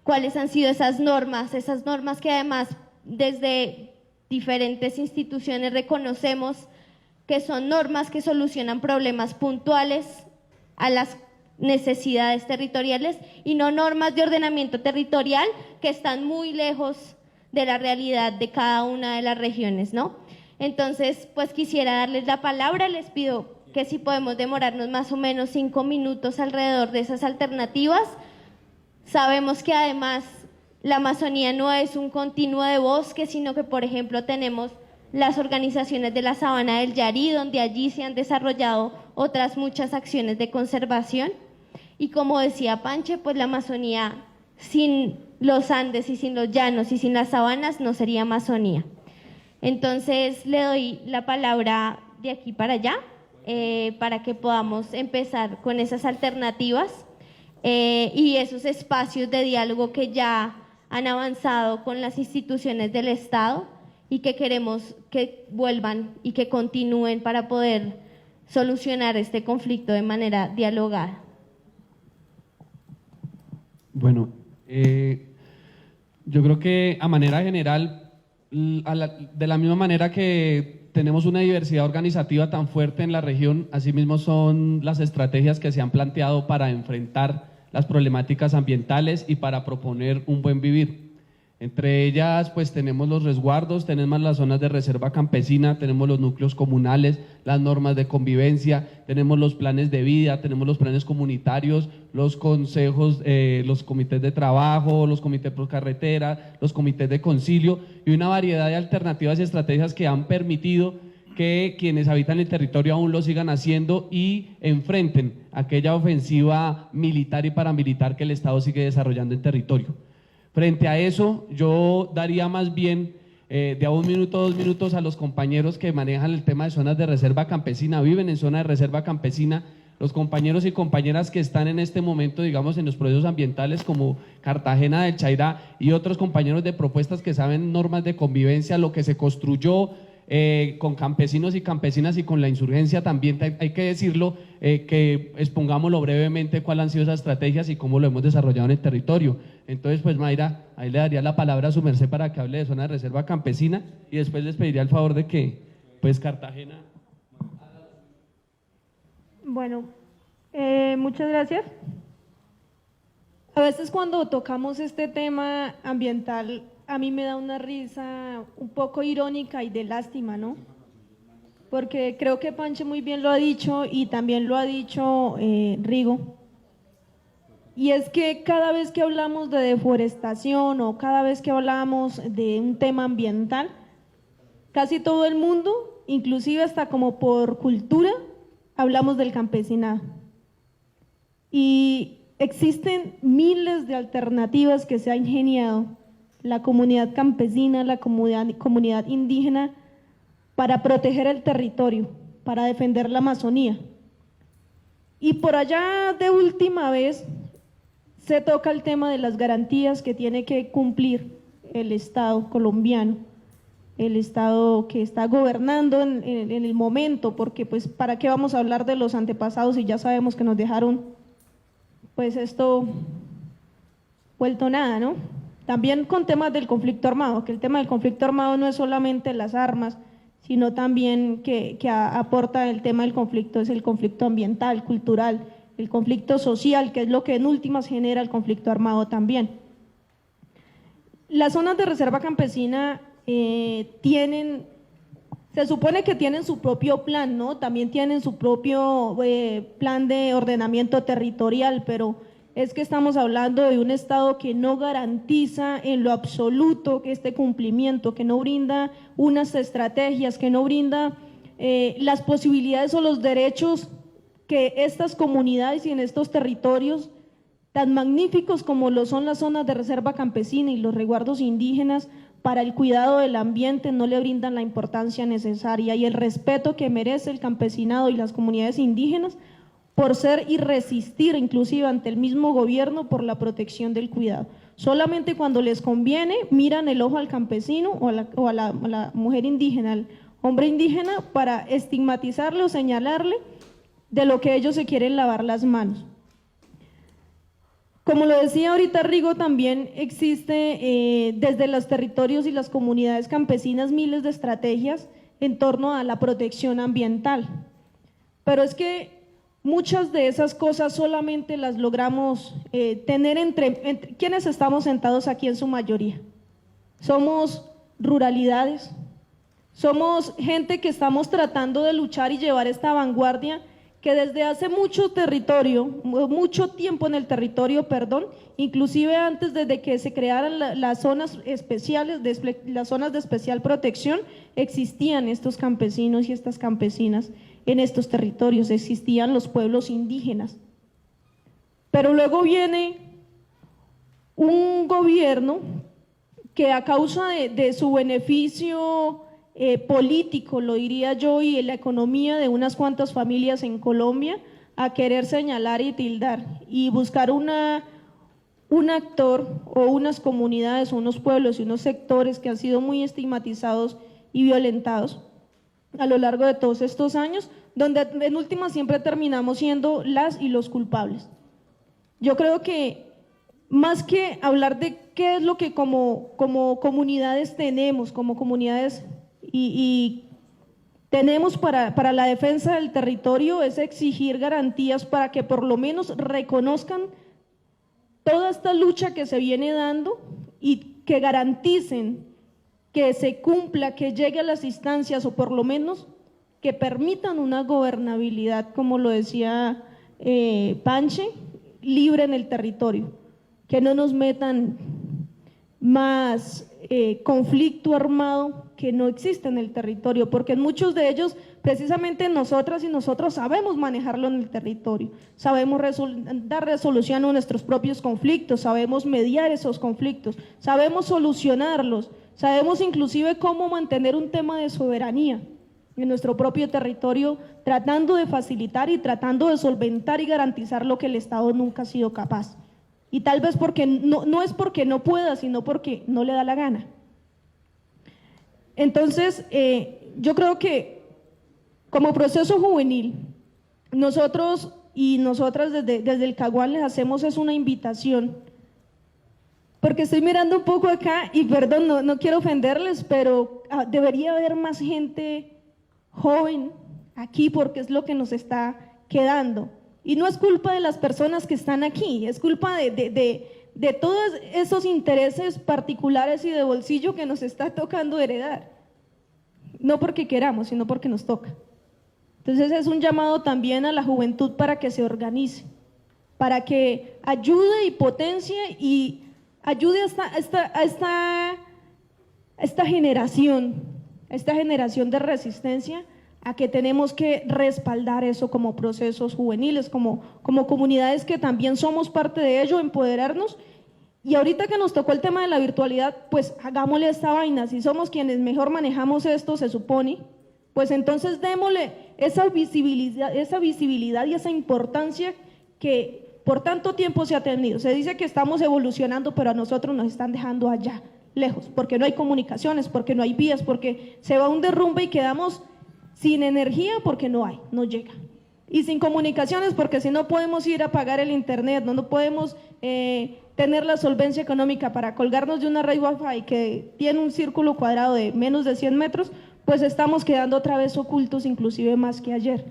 ¿Cuáles han sido esas normas que además desde diferentes instituciones reconocemos que son normas que solucionan problemas puntuales a las necesidades territoriales y no normas de ordenamiento territorial que están muy lejos de la realidad de cada una de las regiones, ¿no? Entonces, pues quisiera darles la palabra, les pido que si podemos demorarnos más o menos 5 minutos alrededor de esas alternativas. Sabemos que además la Amazonía no es un continuo de bosque, sino que, por ejemplo, tenemos las organizaciones de la Sabana del Yarí, donde allí se han desarrollado otras muchas acciones de conservación. Y como decía Panche, pues la Amazonía sin los Andes y sin los llanos y sin las sabanas no sería Amazonía. Entonces le doy la palabra de aquí para allá para que podamos empezar con esas alternativas y esos espacios de diálogo que ya han avanzado con las instituciones del Estado y que queremos que vuelvan y que continúen para poder solucionar este conflicto de manera dialogada. Bueno, yo creo que a manera general, de la misma manera que tenemos una diversidad organizativa tan fuerte en la región, asimismo son las estrategias que se han planteado para enfrentar las problemáticas ambientales y para proponer un buen vivir. Entre ellas, pues tenemos los resguardos, tenemos las zonas de reserva campesina, tenemos los núcleos comunales, las normas de convivencia, tenemos los planes de vida, tenemos los planes comunitarios, los consejos, los comités de trabajo, los comités por carretera, los comités de concilio y una variedad de alternativas y estrategias que han permitido que quienes habitan el territorio aún lo sigan haciendo y enfrenten aquella ofensiva militar y paramilitar que el Estado sigue desarrollando en territorio. Frente a eso, yo daría más bien de a 1 minuto, 2 minutos a los compañeros que manejan el tema de zonas de reserva campesina, viven en zona de reserva campesina, los compañeros y compañeras que están en este momento, digamos, en los procesos ambientales como Cartagena del Chairá y otros compañeros de propuestas que saben normas de convivencia, lo que se construyó con campesinos y campesinas y con la insurgencia también, hay que decirlo, que expongámoslo brevemente cuáles han sido esas estrategias y cómo lo hemos desarrollado en el territorio. Entonces, pues Mayra, ahí le daría la palabra a su merced para que hable de zona de reserva campesina y después les pediría el favor de que, pues Cartagena. Bueno, muchas gracias. A veces cuando tocamos este tema ambiental, a mí me da una risa un poco irónica y de lástima, ¿no? Porque creo que Pancho muy bien lo ha dicho y también lo ha dicho Rigo. Y es que cada vez que hablamos de deforestación o cada vez que hablamos de un tema ambiental, casi todo el mundo, inclusive hasta como por cultura, hablamos del campesinado. Y existen miles de alternativas que se ha ingeniado la comunidad campesina, la comunidad indígena, para proteger el territorio, para defender la Amazonía. Y por allá de última vez se toca el tema de las garantías que tiene que cumplir el Estado colombiano, el Estado que está gobernando en el momento, porque pues para qué vamos a hablar de los antepasados si ya sabemos que nos dejaron pues esto vuelto nada, ¿no? También con temas del conflicto armado, que el tema del conflicto armado no es solamente las armas, sino también que aporta el tema del conflicto, es el conflicto ambiental, cultural, el conflicto social, que es lo que en últimas genera el conflicto armado también. Las zonas de reserva campesina se supone que tienen su propio plan, ¿no? También tienen su propio plan de ordenamiento territorial, pero es que estamos hablando de un Estado que no garantiza en lo absoluto este cumplimiento, que no brinda unas estrategias, que no brinda las posibilidades o los derechos que estas comunidades y en estos territorios tan magníficos como lo son las zonas de reserva campesina y los resguardos indígenas para el cuidado del ambiente no le brindan la importancia necesaria y el respeto que merece el campesinado y las comunidades indígenas por ser y resistir inclusive ante el mismo gobierno por la protección del cuidado. Solamente cuando les conviene miran el ojo al campesino o a la mujer indígena, al hombre indígena para estigmatizarle o señalarle de lo que ellos se quieren lavar las manos. Como lo decía ahorita Rigo, también existe desde los territorios y las comunidades campesinas miles de estrategias en torno a la protección ambiental, pero es que muchas de esas cosas solamente las logramos tener entre quienes estamos sentados aquí en su mayoría. Somos ruralidades, somos gente que estamos tratando de luchar y llevar esta vanguardia que desde hace mucho tiempo en el territorio, inclusive antes desde que se crearan las zonas especiales, las zonas de especial protección, existían estos campesinos y estas campesinas en estos territorios, existían los pueblos indígenas. Pero luego viene un gobierno que a causa de su beneficio político, lo diría yo, y en la economía de unas cuantas familias en Colombia, a querer señalar y tildar y buscar un actor o unas comunidades, unos pueblos y unos sectores que han sido muy estigmatizados y violentados a lo largo de todos estos años, donde en última siempre terminamos siendo las y los culpables. Yo creo que más que hablar de qué es lo que como comunidades tenemos, como comunidades y tenemos para la defensa del territorio, es exigir garantías para que por lo menos reconozcan toda esta lucha que se viene dando y que garanticen que se cumpla, que llegue a las instancias o por lo menos que permitan una gobernabilidad, como lo decía Panche, libre en el territorio, que no nos metan más conflicto armado que no existe en el territorio, porque en muchos de ellos precisamente nosotras y nosotros sabemos manejarlo en el territorio, sabemos dar resolución a nuestros propios conflictos, sabemos mediar esos conflictos, sabemos solucionarlos, sabemos inclusive cómo mantener un tema de soberanía en nuestro propio territorio, tratando de facilitar y tratando de solventar y garantizar lo que el Estado nunca ha sido capaz. Y tal vez porque no es porque no pueda, sino porque no le da la gana. Entonces, yo creo que como proceso juvenil, nosotros y nosotras desde el Caguán les hacemos es una invitación, porque estoy mirando un poco acá y perdón, no quiero ofenderles, pero debería haber más gente joven aquí porque es lo que nos está quedando. Y no es culpa de las personas que están aquí, es culpa de todos esos intereses particulares y de bolsillo que nos está tocando heredar. No porque queramos, sino porque nos toca. Entonces es un llamado también a la juventud para que se organice, para que ayude y potencie y ayude a esta generación de resistencia, a que tenemos que respaldar eso como procesos juveniles, como comunidades que también somos parte de ello, empoderarnos. Y ahorita que nos tocó el tema de la virtualidad, pues hagámosle esta vaina, si somos quienes mejor manejamos esto, se supone, pues entonces démosle esa visibilidad y esa importancia que por tanto tiempo se ha tenido. Se dice que estamos evolucionando, pero a nosotros nos están dejando allá, lejos, porque no hay comunicaciones, porque no hay vías, porque se va un derrumbe y quedamos sin energía porque no llega. Y sin comunicaciones porque si no podemos ir a pagar el internet, no podemos tener la solvencia económica para colgarnos de una red Wi-Fi que tiene un círculo cuadrado de menos de 100 metros, pues estamos quedando otra vez ocultos, inclusive más que ayer.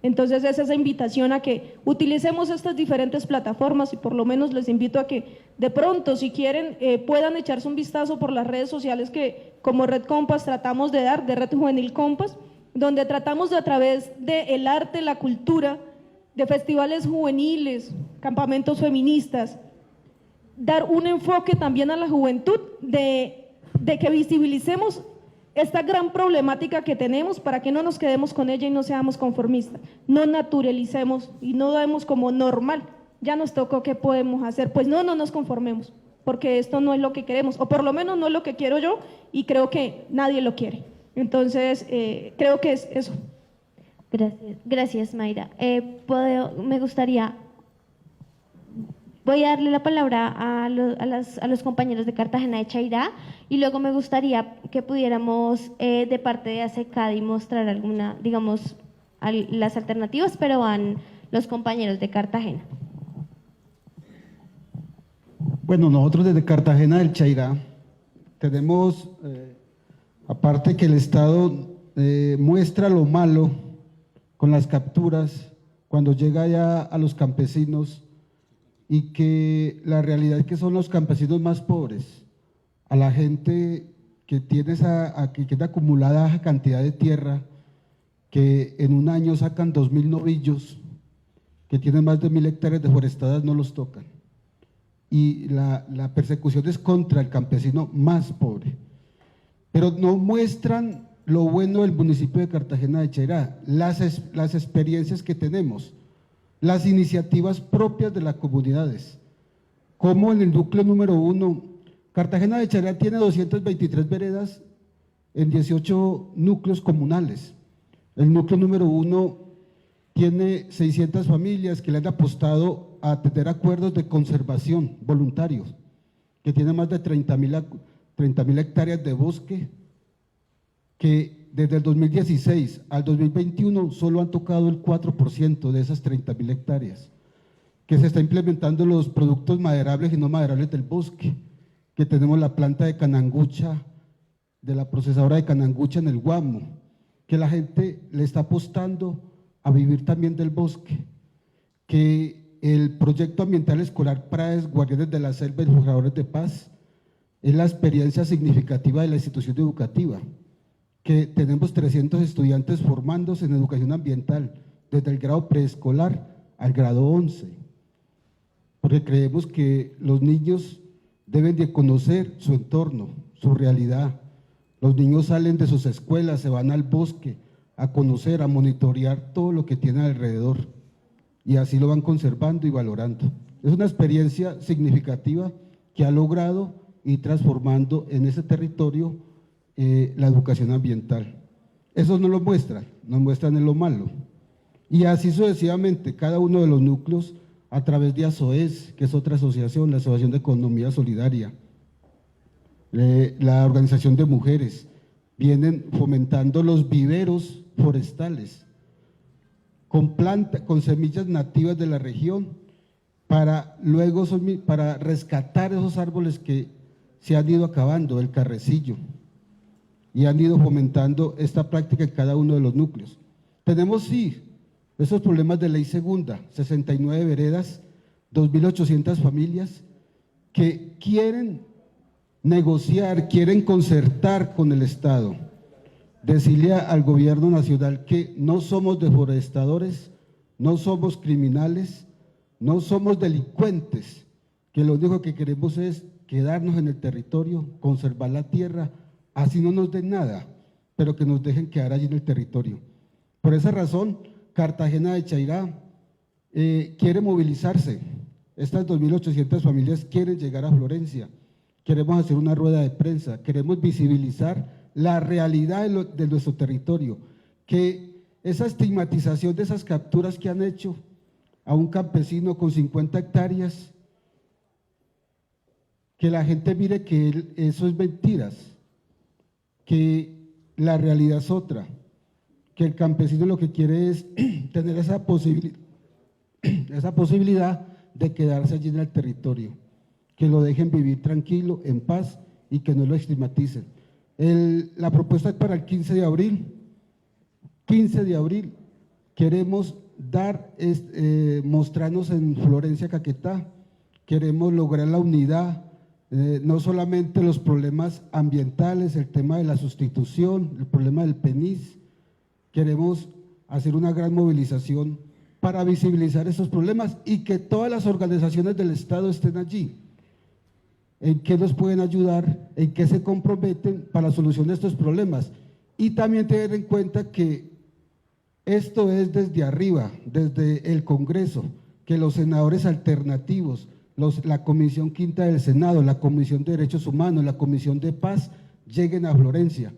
Entonces es esa invitación a que utilicemos estas diferentes plataformas y por lo menos les invito a que de pronto, si quieren, puedan echarse un vistazo por las redes sociales que como Red Compas tratamos de dar, de Red Juvenil Compas, donde tratamos de a través del arte, la cultura, de festivales juveniles, campamentos feministas, dar un enfoque también a la juventud de que visibilicemos esta gran problemática que tenemos para que no nos quedemos con ella y no seamos conformistas, no naturalicemos y no demos como normal, ya nos tocó, ¿qué podemos hacer? Pues no nos conformemos, porque esto no es lo que queremos, o por lo menos no es lo que quiero yo y creo que nadie lo quiere. Entonces, creo que es eso. Gracias Mayra. Me gustaría, voy a darle la palabra a los compañeros de Cartagena de Chairá y luego me gustaría que pudiéramos de parte de ACECADI mostrar alguna, digamos, las alternativas, pero van los compañeros de Cartagena. Bueno, nosotros desde Cartagena del Chairá tenemos, aparte que el Estado muestra lo malo con las capturas cuando llega ya a los campesinos y que la realidad es que son los campesinos más pobres, a la gente que tiene que tiene acumulada esa cantidad de tierra, que en un año sacan 2.000 novillos, que tienen más de 1.000 hectáreas deforestadas, no los tocan. Y la persecución es contra el campesino más pobre. Pero no muestran lo bueno del municipio de Cartagena de Chairá, las experiencias que tenemos, las iniciativas propias de las comunidades, como en el núcleo número 1, Cartagena de Chairá tiene 223 veredas en 18 núcleos comunales. El núcleo número 1 tiene 600 familias que le han apostado a tener acuerdos de conservación voluntarios, que tienen más de 30.000 hectáreas de bosque, que desde el 2016 al 2021 solo han tocado el 4% de esas 30.000 hectáreas, que se está implementando los productos maderables y no maderables del bosque, que tenemos la planta de Canangucha, de la procesadora de Canangucha en el Guamo, que la gente le está apostando a vivir también del bosque, que el proyecto ambiental escolar PRAES, Guardianes de la Selva y Forjadores de Paz, es la experiencia significativa de la institución educativa, que tenemos 300 estudiantes formándose en educación ambiental, desde el grado preescolar al grado 11, porque creemos que los niños deben de conocer su entorno, su realidad. Los niños salen de sus escuelas, se van al bosque a conocer, a monitorear todo lo que tienen alrededor, y así lo van conservando y valorando. Es una experiencia significativa que ha logrado ir transformando en ese territorio la educación ambiental. Eso no lo muestran, nos muestran en lo malo. Y así sucesivamente, cada uno de los núcleos, a través de ASOES, que es otra asociación, la Asociación de Economía Solidaria, la Organización de Mujeres, vienen fomentando los viveros forestales con semillas nativas de la región, para luego para rescatar esos árboles que se han ido acabando, el carrecillo, y han ido fomentando esta práctica en cada uno de los núcleos. Tenemos, sí, esos problemas de ley segunda, 69 veredas, 2.800 familias que quieren negociar, quieren concertar con el Estado, decirle al gobierno nacional que no somos deforestadores, no somos criminales, no somos delincuentes, que lo único que queremos es quedarnos en el territorio, conservar la tierra, así no nos den nada, pero que nos dejen quedar allí en el territorio. Por esa razón, Cartagena de Chairá quiere movilizarse. Estas 2.800 familias quieren llegar a Florencia. Queremos hacer una rueda de prensa, queremos visibilizar la realidad de nuestro territorio, que esa estigmatización de esas capturas que han hecho a un campesino con 50 hectáreas, que la gente mire que eso es mentiras, que la realidad es otra, que el campesino lo que quiere es tener esa posibilidad de quedarse allí en el territorio, que lo dejen vivir tranquilo, en paz, y que no lo estigmaticen. La propuesta es para el 15 de abril. 15 de abril queremos mostrarnos en Florencia, Caquetá, queremos lograr la unidad, no solamente los problemas ambientales, el tema de la sustitución, el problema del PENIS, queremos hacer una gran movilización para visibilizar esos problemas y que todas las organizaciones del Estado estén allí. ¿En qué nos pueden ayudar? ¿En qué se comprometen para la solución de estos problemas? Y también tener en cuenta que esto es desde arriba, desde el Congreso, que los senadores alternativos, la Comisión Quinta del Senado, la Comisión de Derechos Humanos, la Comisión de Paz, lleguen a Florencia,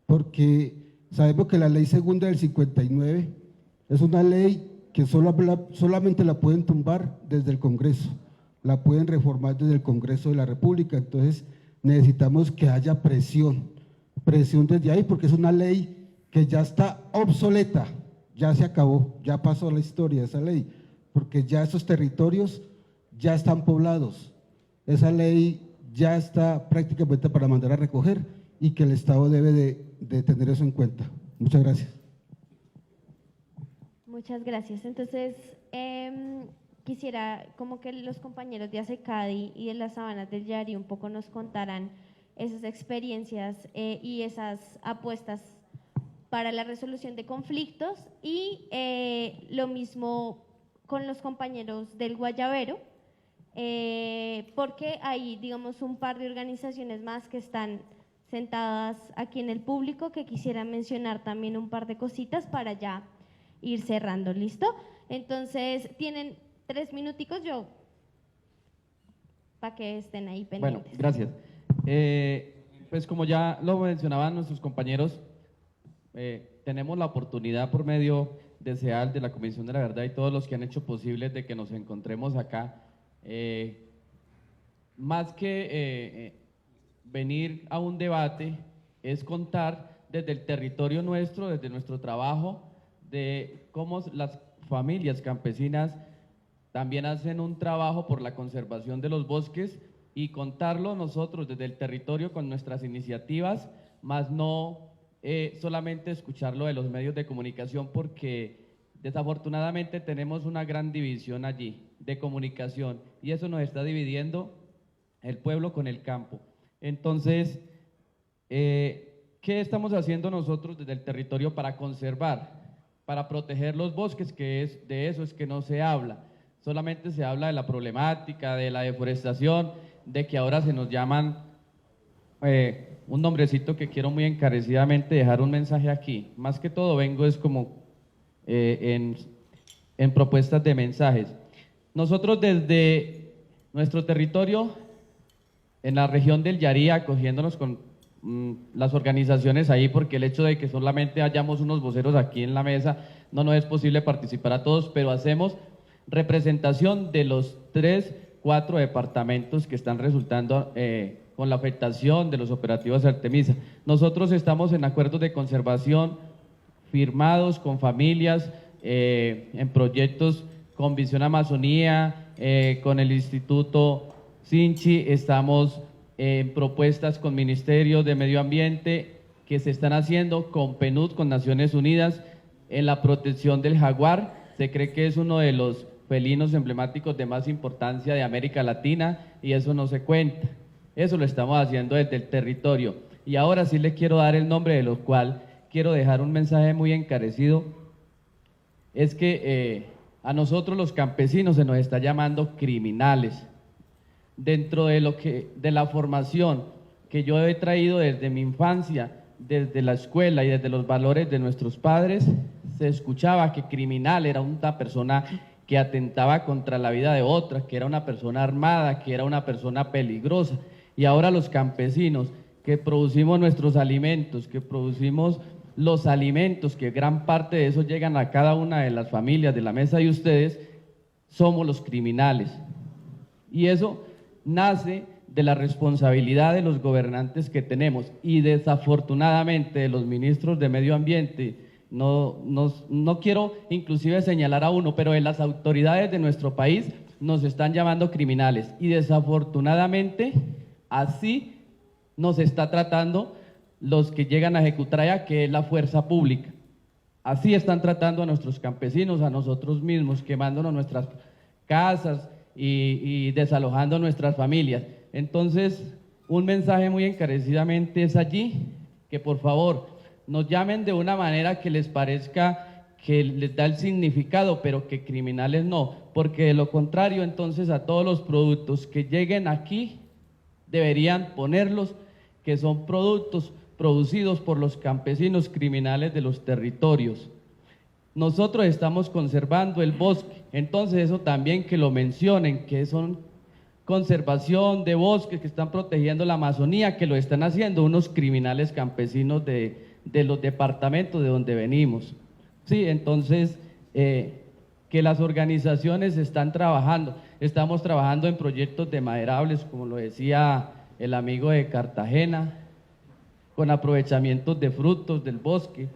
porque sabemos que la ley segunda del 59 es una ley que solamente la pueden tumbar desde el Congreso, la pueden reformar desde el Congreso de la República. Entonces necesitamos que haya presión desde ahí, porque es una ley que ya está obsoleta, ya se acabó, ya pasó la historia de esa ley, porque ya esos territorios ya están poblados, esa ley ya está prácticamente para mandar a recoger, y que el Estado debe de tener eso en cuenta. Muchas gracias. Muchas gracias. Entonces, quisiera como que los compañeros de ASECADI y de las Sabanas del Yari un poco nos contaran esas experiencias y esas apuestas para la resolución de conflictos, y lo mismo con los compañeros del Guayabero, porque hay, digamos, un par de organizaciones más que están sentadas aquí en el público que quisiera mencionar también un par de cositas para ya ir cerrando. ¿Listo? Entonces, tienen 3 minuticos para que estén ahí pendientes. Bueno, gracias. Pues como ya lo mencionaban nuestros compañeros, tenemos la oportunidad por medio de SEAL, de la Comisión de la Verdad y todos los que han hecho posible de que nos encontremos acá, más que venir a un debate, es contar desde el territorio nuestro, desde nuestro trabajo, de cómo las familias campesinas también hacen un trabajo por la conservación de los bosques, y contarlo nosotros desde el territorio con nuestras iniciativas, más no solamente escucharlo de los medios de comunicación, porque desafortunadamente tenemos una gran división allí de comunicación, y eso nos está dividiendo el pueblo con el campo. Entonces, ¿qué estamos haciendo nosotros desde el territorio para conservar, para proteger los bosques? De eso es que no se habla. Solamente se habla de la problemática, de la deforestación, de que ahora se nos llaman un nombrecito que quiero muy encarecidamente dejar un mensaje aquí. Más que todo vengo es como en propuestas de mensajes. Nosotros desde nuestro territorio, en la región del Yarí, acogiéndonos con las organizaciones ahí, porque el hecho de que solamente hayamos unos voceros aquí en la mesa, no es posible participar a todos, pero hacemos representación de los 4 departamentos que están resultando con la afectación de los operativos Artemisa. Nosotros estamos en acuerdos de conservación firmados con familias, en proyectos con Visión Amazonía, con el Instituto Sinchi, estamos en propuestas con Ministerio de Medio Ambiente que se están haciendo con PNUD, con Naciones Unidas, en la protección del jaguar. Se cree que es uno de los felinos emblemáticos de más importancia de América Latina y eso no se cuenta. Eso lo estamos haciendo desde el territorio. Y ahora sí le quiero dar el nombre de lo cual quiero dejar un mensaje muy encarecido. Es que a nosotros los campesinos se nos está llamando criminales. Dentro de la formación que yo he traído desde mi infancia, desde la escuela y desde los valores de nuestros padres, se escuchaba que criminal era una persona que atentaba contra la vida de otra, que era una persona armada, que era una persona peligrosa. Y ahora los campesinos que producimos nuestros alimentos, que producimos los alimentos, que gran parte de eso llegan a cada una de las familias de la mesa de ustedes, somos los criminales. Y eso nace de la responsabilidad de los gobernantes que tenemos y desafortunadamente de los ministros de Medio Ambiente. No quiero inclusive señalar a uno, pero de las autoridades de nuestro país nos están llamando criminales y desafortunadamente así nos está tratando los que llegan a ejecutar allá, que es la fuerza pública. Así están tratando a nuestros campesinos, a nosotros mismos, quemándonos nuestras casas y desalojando nuestras familias. Entonces, un mensaje muy encarecidamente es allí, que por favor nos llamen de una manera que les parezca que les da el significado, pero que criminales no, porque de lo contrario, entonces a todos los productos que lleguen aquí deberían ponerlos que son productos producidos por los campesinos criminales de los territorios. Nosotros estamos conservando el bosque, entonces eso también que lo mencionen, que son conservación de bosques, que están protegiendo la Amazonía, que lo están haciendo unos criminales campesinos de los departamentos de donde venimos. Sí, entonces, que las organizaciones están trabajando, estamos trabajando en proyectos de maderables, como lo decía el amigo de Cartagena, con aprovechamientos de frutos del bosque,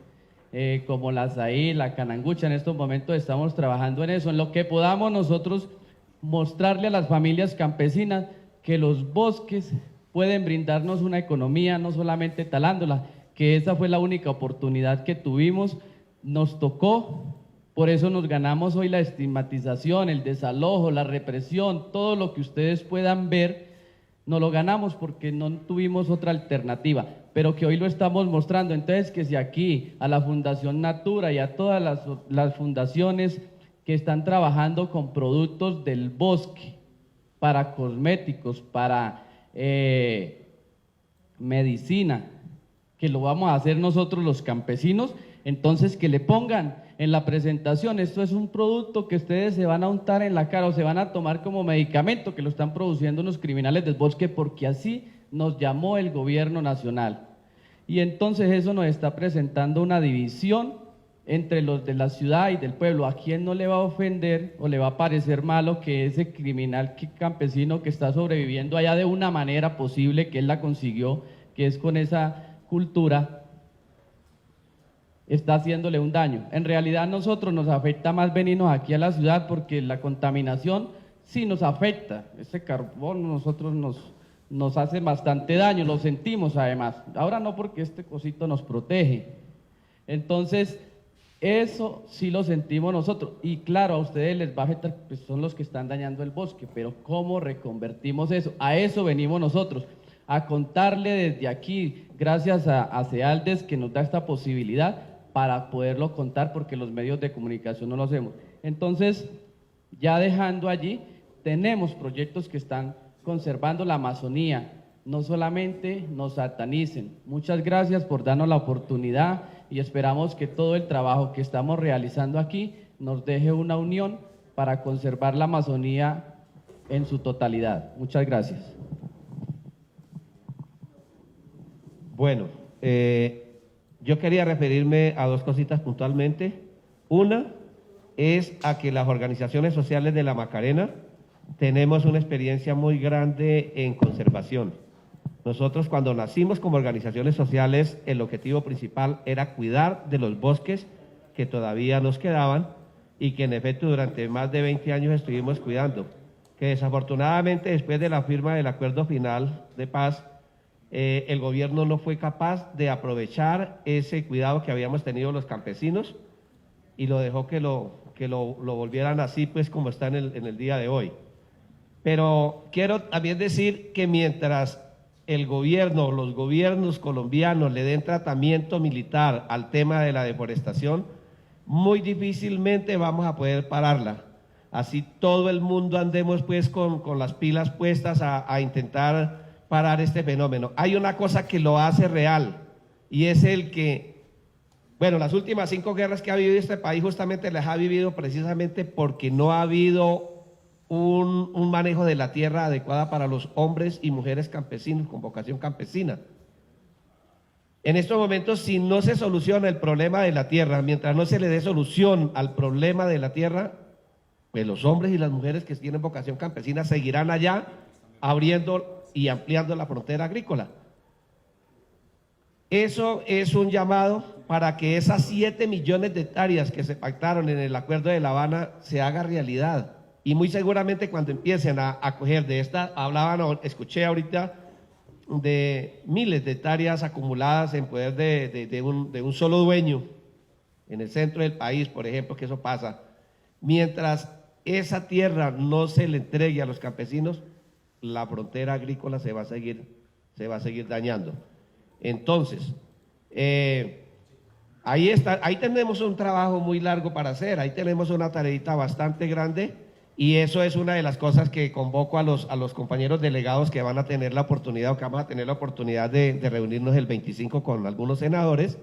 como la azaí, la canangucha. En estos momentos estamos trabajando en eso, en lo que podamos nosotros mostrarle a las familias campesinas que los bosques pueden brindarnos una economía, no solamente talándola, que esa fue la única oportunidad que tuvimos, nos tocó, por eso nos ganamos hoy la estigmatización, el desalojo, la represión, todo lo que ustedes puedan ver, nos lo ganamos porque no tuvimos otra alternativa, pero que hoy lo estamos mostrando. Entonces, que si aquí a la Fundación Natura y a todas las fundaciones que están trabajando con productos del bosque, para cosméticos, para medicina, que lo vamos a hacer nosotros los campesinos, entonces que le pongan en la presentación, esto es un producto que ustedes se van a untar en la cara o se van a tomar como medicamento, que lo están produciendo unos criminales del bosque, porque así nos llamó el gobierno nacional. Y entonces eso nos está presentando una división entre los de la ciudad y del pueblo. ¿A quién no le va a ofender o le va a parecer malo que ese criminal campesino que está sobreviviendo allá de una manera posible, que él la consiguió, que es con esa cultura, está haciéndole un daño? En realidad a nosotros nos afecta más venirnos aquí a la ciudad, porque la contaminación sí nos afecta. Ese carbón a nosotros nos hace bastante daño, lo sentimos además. Ahora no, porque este cosito nos protege. Entonces, eso sí lo sentimos nosotros. Y claro, a ustedes les va a afectar, pues son los que están dañando el bosque, pero ¿cómo reconvertimos eso? A eso venimos nosotros. a contarle desde aquí, gracias a CEALDES que nos da esta posibilidad para poderlo contar, porque los medios de comunicación no lo hacemos. Entonces, ya dejando allí, tenemos proyectos que están conservando la Amazonía. No solamente nos satanicen. Muchas gracias por darnos la oportunidad y esperamos que todo el trabajo que estamos realizando aquí nos deje una unión para conservar la Amazonía en su totalidad. Muchas gracias. Bueno, yo quería referirme a dos cositas puntualmente. Una es a que las organizaciones sociales de la Macarena tenemos una experiencia muy grande en conservación. Nosotros cuando nacimos como organizaciones sociales, el objetivo principal era cuidar de los bosques que todavía nos quedaban y que en efecto durante más de 20 años estuvimos cuidando, que desafortunadamente después de la firma del acuerdo final de paz, el gobierno no fue capaz de aprovechar ese cuidado que habíamos tenido los campesinos y lo dejó que lo volvieran así pues como está en el día de hoy. Pero quiero también decir que mientras el gobierno, los gobiernos colombianos le den tratamiento militar al tema de la deforestación, muy difícilmente vamos a poder pararla. Así todo el mundo andemos pues con las pilas puestas a intentar parar este fenómeno. Hay una cosa que lo hace real y es el que, bueno, las últimas 5 guerras que ha vivido este país justamente las ha vivido precisamente porque no ha habido un manejo de la tierra adecuada para los hombres y mujeres campesinos con vocación campesina. En estos momentos, si no se soluciona el problema de la tierra, mientras no se le dé solución al problema de la tierra, pues los hombres y las mujeres que tienen vocación campesina seguirán allá abriendo y ampliando la frontera agrícola. Eso es un llamado para que esas 7 millones de hectáreas que se pactaron en el Acuerdo de La Habana se haga realidad. Y muy seguramente cuando empiecen a coger de esta, escuché ahorita de miles de hectáreas acumuladas en poder de un solo dueño en el centro del país, por ejemplo, que eso pasa. Mientras esa tierra no se le entregue a los campesinos, la frontera agrícola se va a seguir dañando. Entonces, ahí tenemos un trabajo muy largo para hacer, ahí tenemos una tareita bastante grande. Y eso es una de las cosas que convoco a los compañeros delegados que van a tener la oportunidad o que vamos a tener la oportunidad de reunirnos el 25 con algunos senadores,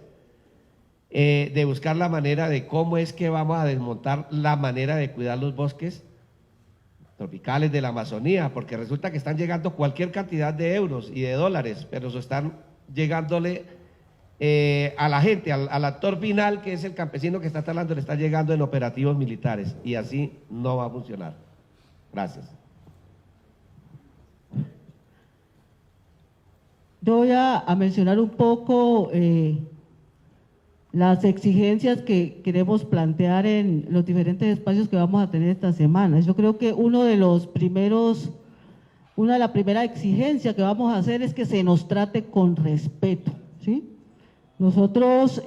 de buscar la manera de cómo es que vamos a desmontar la manera de cuidar los bosques tropicales de la Amazonía, porque resulta que están llegando cualquier cantidad de euros y de dólares, pero eso están llegándole a la gente, al actor final, que es el campesino que está talando, le está llegando en operativos militares, y así no va a funcionar. Gracias. Yo voy a mencionar un poco las exigencias que queremos plantear en los diferentes espacios que vamos a tener esta semana. Yo creo que una de las primeras exigencias que vamos a hacer es que se nos trate con respeto, ¿sí? Nosotros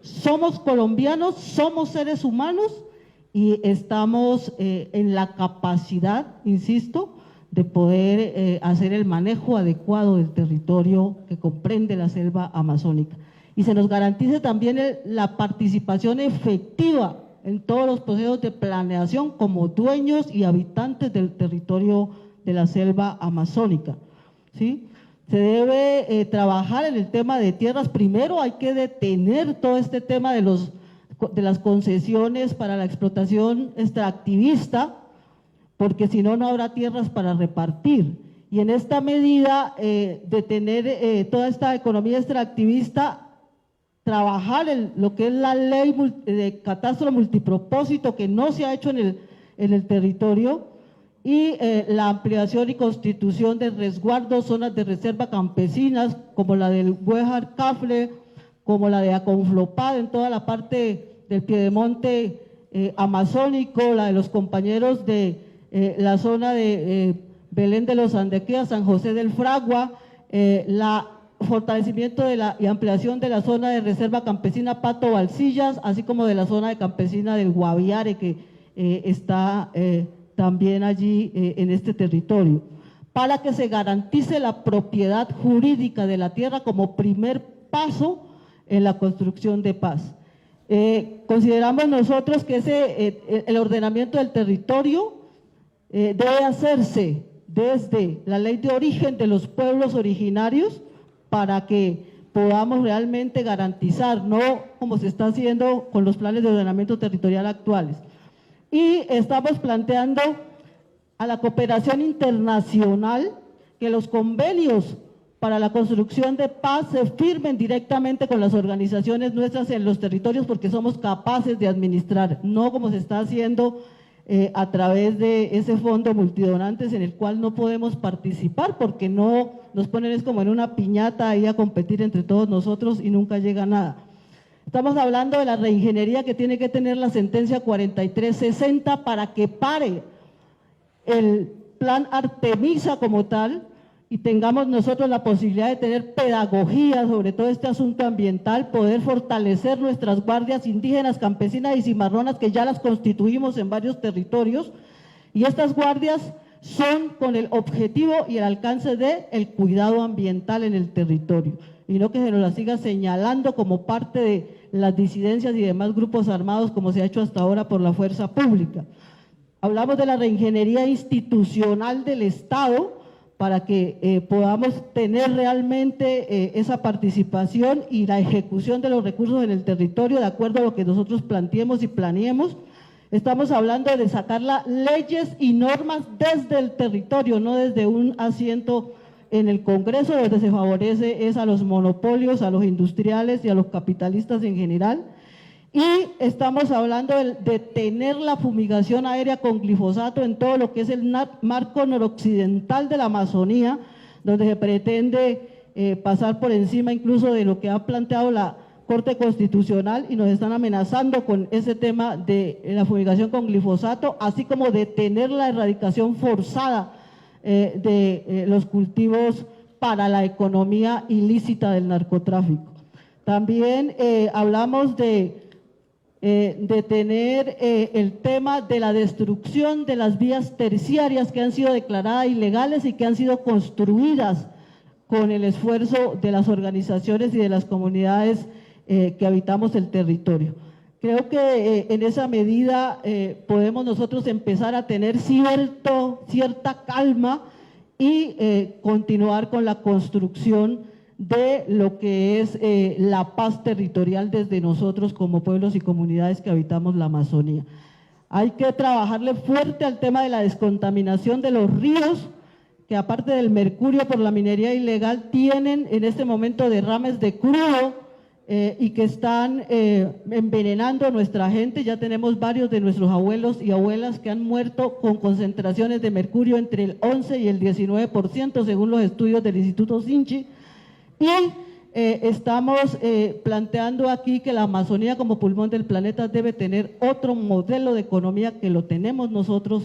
somos colombianos, somos seres humanos y estamos en la capacidad, insisto, de poder hacer el manejo adecuado del territorio que comprende la selva amazónica. Y se nos garantice también la participación efectiva en todos los procesos de planeación como dueños y habitantes del territorio de la selva amazónica, ¿sí? Se debe trabajar en el tema de tierras. Primero hay que detener todo este tema de las concesiones para la explotación extractivista, porque si no, no habrá tierras para repartir. Y en esta medida, detener toda esta economía extractivista, trabajar en lo que es la ley de catastro multipropósito que no se ha hecho en el territorio, y la ampliación y constitución de resguardos, zonas de reserva campesinas, como la del Huejar Cafle, como la de Aconflopad, en toda la parte del piedemonte amazónico, la de los compañeros de la zona de Belén de los Andequías, San José del Fragua, la fortalecimiento y ampliación de la zona de reserva campesina Pato Valsillas, así como de la zona de campesina del Guaviare, que está también allí en este territorio. para que se garantice la propiedad jurídica de la tierra como primer paso en la construcción de paz. Consideramos nosotros que el ordenamiento del territorio debe hacerse desde la ley de origen de los pueblos originarios para que podamos realmente garantizar, no como se está haciendo con los planes de ordenamiento territorial actuales. Y estamos planteando a la cooperación internacional que los convenios para la construcción de paz se firmen directamente con las organizaciones nuestras en los territorios porque somos capaces de administrar, no como se está haciendo a través de ese fondo multidonantes en el cual no podemos participar porque no nos ponen es como en una piñata ahí a competir entre todos nosotros y nunca llega nada. Estamos hablando de la reingeniería que tiene que tener la sentencia 4360 para que pare el plan Artemisa como tal y tengamos nosotros la posibilidad de tener pedagogía sobre todo este asunto ambiental, poder fortalecer nuestras guardias indígenas, campesinas y cimarronas que ya las constituimos en varios territorios y estas guardias son con el objetivo y el alcance de el cuidado ambiental en el territorio y no que se nos la siga señalando como parte de las disidencias y demás grupos armados como se ha hecho hasta ahora por la fuerza pública. Hablamos de la reingeniería institucional del Estado para que podamos tener realmente esa participación y la ejecución de los recursos en el territorio de acuerdo a lo que nosotros planteemos y planeemos. Estamos hablando de sacar las leyes y normas desde el territorio, no desde un asiento en el Congreso donde se favorece es a los monopolios, a los industriales y a los capitalistas en general. Y estamos hablando de tener la fumigación aérea con glifosato en todo lo que es el marco noroccidental de la Amazonía, donde se pretende pasar por encima incluso de lo que ha planteado la Corte Constitucional y nos están amenazando con ese tema de la fumigación con glifosato, así como de tener la erradicación forzada de los cultivos para la economía ilícita del narcotráfico. También hablamos de tener el tema de la destrucción de las vías terciarias que han sido declaradas ilegales y que han sido construidas con el esfuerzo de las organizaciones y de las comunidades que habitamos el territorio. Creo que en esa medida podemos nosotros empezar a tener cierta calma y continuar con la construcción de lo que es la paz territorial desde nosotros como pueblos y comunidades que habitamos la Amazonía. Hay que trabajarle fuerte al tema de la descontaminación de los ríos, que aparte del mercurio por la minería ilegal tienen en este momento derrames de crudo y que están envenenando a nuestra gente. Ya tenemos varios de nuestros abuelos y abuelas que han muerto con concentraciones de mercurio entre el 11 y el 19% según los estudios del Instituto Sinchi. Y estamos planteando aquí que la Amazonía como pulmón del planeta debe tener otro modelo de economía que lo tenemos nosotros,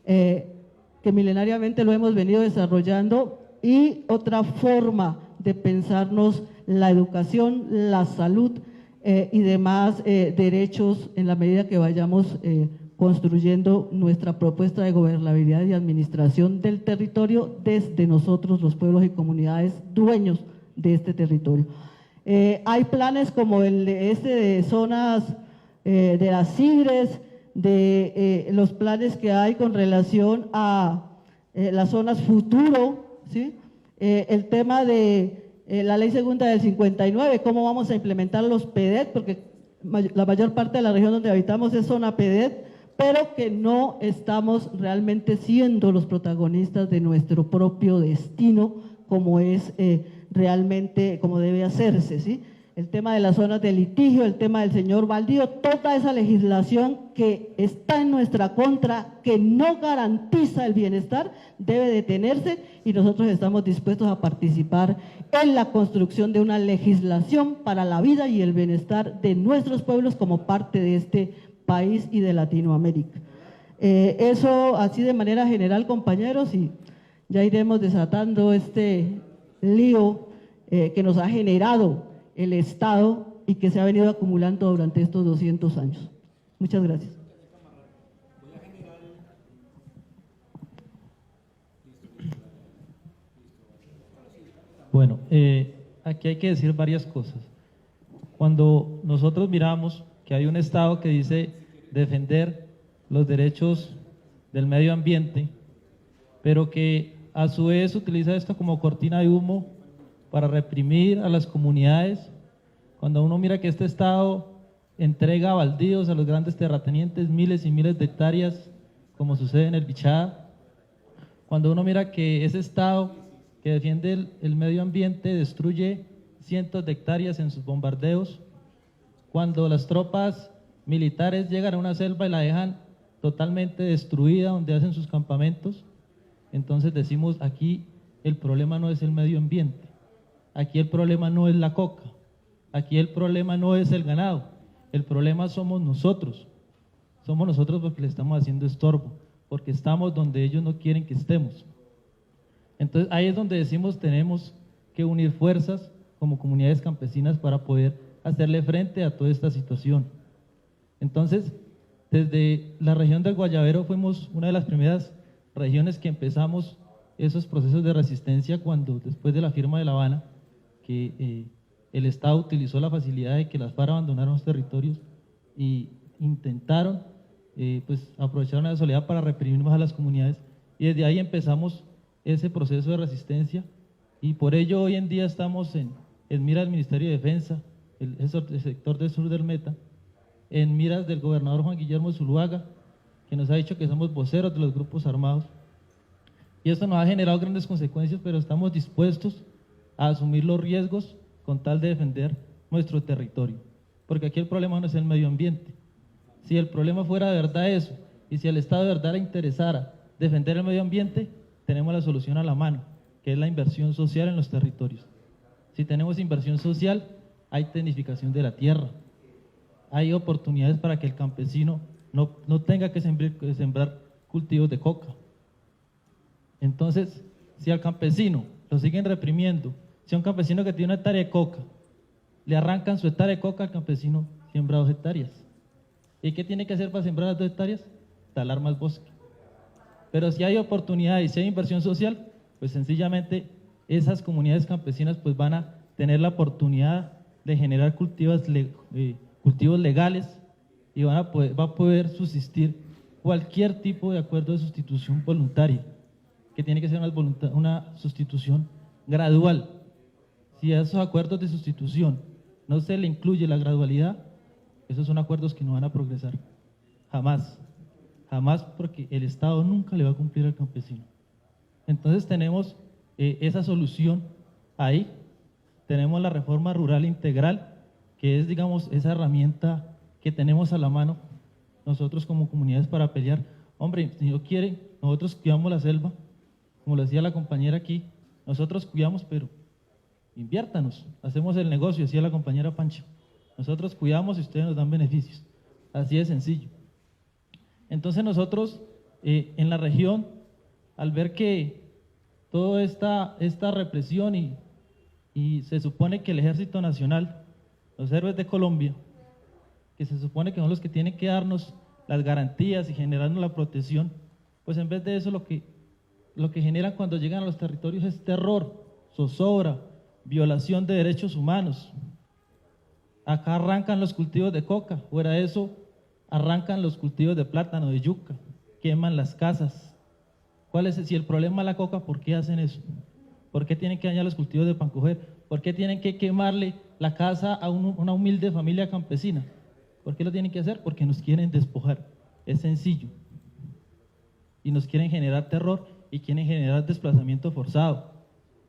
que milenariamente lo hemos venido desarrollando, y otra forma de pensarnos la educación, la salud y demás derechos en la medida que vayamos construyendo nuestra propuesta de gobernabilidad y administración del territorio desde nosotros, los pueblos y comunidades dueños de este territorio. Hay planes como el de zonas de las Sigres, de los planes que hay con relación a las zonas futuro, ¿sí? El tema de la ley segunda del 59, cómo vamos a implementar los PEDET, porque la mayor parte de la región donde habitamos es zona PEDET, pero que no estamos realmente siendo los protagonistas de nuestro propio destino como es realmente como debe hacerse, ¿sí? El tema de las zonas de litigio, el tema del señor baldío, toda esa legislación que está en nuestra contra, que no garantiza el bienestar, debe detenerse y nosotros estamos dispuestos a participar en la construcción de una legislación para la vida y el bienestar de nuestros pueblos como parte de este país y de Latinoamérica. Eso así de manera general, compañeros, y ya iremos desatando este lío que nos ha generado el Estado y que se ha venido acumulando durante estos 200 años. Muchas gracias. aquí hay que decir varias cosas. Cuando nosotros miramos que hay un Estado que dice defender los derechos del medio ambiente, pero que a su vez utiliza esto como cortina de humo para reprimir a las comunidades, cuando uno mira que este Estado entrega baldíos a los grandes terratenientes miles y miles de hectáreas, como sucede en el Bichada, cuando uno mira que ese Estado que defiende el medio ambiente destruye cientos de hectáreas en sus bombardeos, cuando las tropas militares llegan a una selva y la dejan totalmente destruida donde hacen sus campamentos, entonces decimos aquí el problema no es el medio ambiente, aquí el problema no es la coca, aquí el problema no es el ganado, el problema somos nosotros porque le estamos haciendo estorbo, porque estamos donde ellos no quieren que estemos. Entonces ahí es donde decimos tenemos que unir fuerzas como comunidades campesinas para poder hacerle frente a toda esta situación. Entonces, desde la región del Guayabero fuimos una de las primeras regiones que empezamos esos procesos de resistencia cuando después de la firma de La Habana, que el Estado utilizó la facilidad de que las FARC abandonaron los territorios y intentaron pues aprovechar la soledad para reprimir más a las comunidades, y desde ahí empezamos ese proceso de resistencia, y por ello hoy en día estamos en mira del Ministerio de Defensa, el sector del sur del Meta, en miras del gobernador Juan Guillermo Zuluaga, que nos ha dicho que somos voceros de los grupos armados, y esto nos ha generado grandes consecuencias, pero estamos dispuestos a asumir los riesgos con tal de defender nuestro territorio, porque aquí el problema no es el medio ambiente. Si el problema fuera de verdad eso, y si al Estado de verdad le interesara defender el medio ambiente, tenemos la solución a la mano, que es la inversión social en los territorios. Si tenemos inversión social, hay tecnificación de la tierra, hay oportunidades para que el campesino no tenga que sembrar cultivos de coca. Entonces, si al campesino lo siguen reprimiendo, si a un campesino que tiene una hectárea de coca, le arrancan su hectárea de coca, al campesino siembra 2 hectáreas. ¿Y qué tiene que hacer para sembrar las 2 hectáreas? Talar más bosque. Pero si hay oportunidad y si hay inversión social, pues sencillamente esas comunidades campesinas pues van a tener la oportunidad de generar cultivos legales y va a poder subsistir cualquier tipo de acuerdo de sustitución voluntaria, que tiene que ser una sustitución gradual. Si a esos acuerdos de sustitución no se le incluye la gradualidad, esos son acuerdos que no van a progresar, jamás, jamás, porque el Estado nunca le va a cumplir al campesino. Entonces tenemos esa solución ahí, tenemos la reforma rural integral, que es, digamos, esa herramienta que tenemos a la mano nosotros como comunidades para pelear. Hombre, si no quieren, nosotros cuidamos la selva, como lo decía la compañera aquí, nosotros cuidamos, pero inviértanos, hacemos el negocio, decía la compañera Pancha. Nosotros cuidamos y ustedes nos dan beneficios, así de sencillo. Entonces nosotros en la región, al ver que toda esta represión y se supone que el Ejército Nacional, los héroes de Colombia, que se supone que son los que tienen que darnos las garantías y generarnos la protección, pues en vez de eso lo que generan cuando llegan a los territorios es terror, zozobra, violación de derechos humanos. Acá arrancan los cultivos de coca, fuera de eso arrancan los cultivos de plátano, de yuca, queman las casas. Si el problema es la coca, ¿por qué hacen eso? ¿Por qué tienen que dañar los cultivos de pancoger? ¿Por qué tienen que quemarle la casa a una humilde familia campesina? ¿Por qué lo tienen que hacer? Porque nos quieren despojar, es sencillo. Y nos quieren generar terror y quieren generar desplazamiento forzado.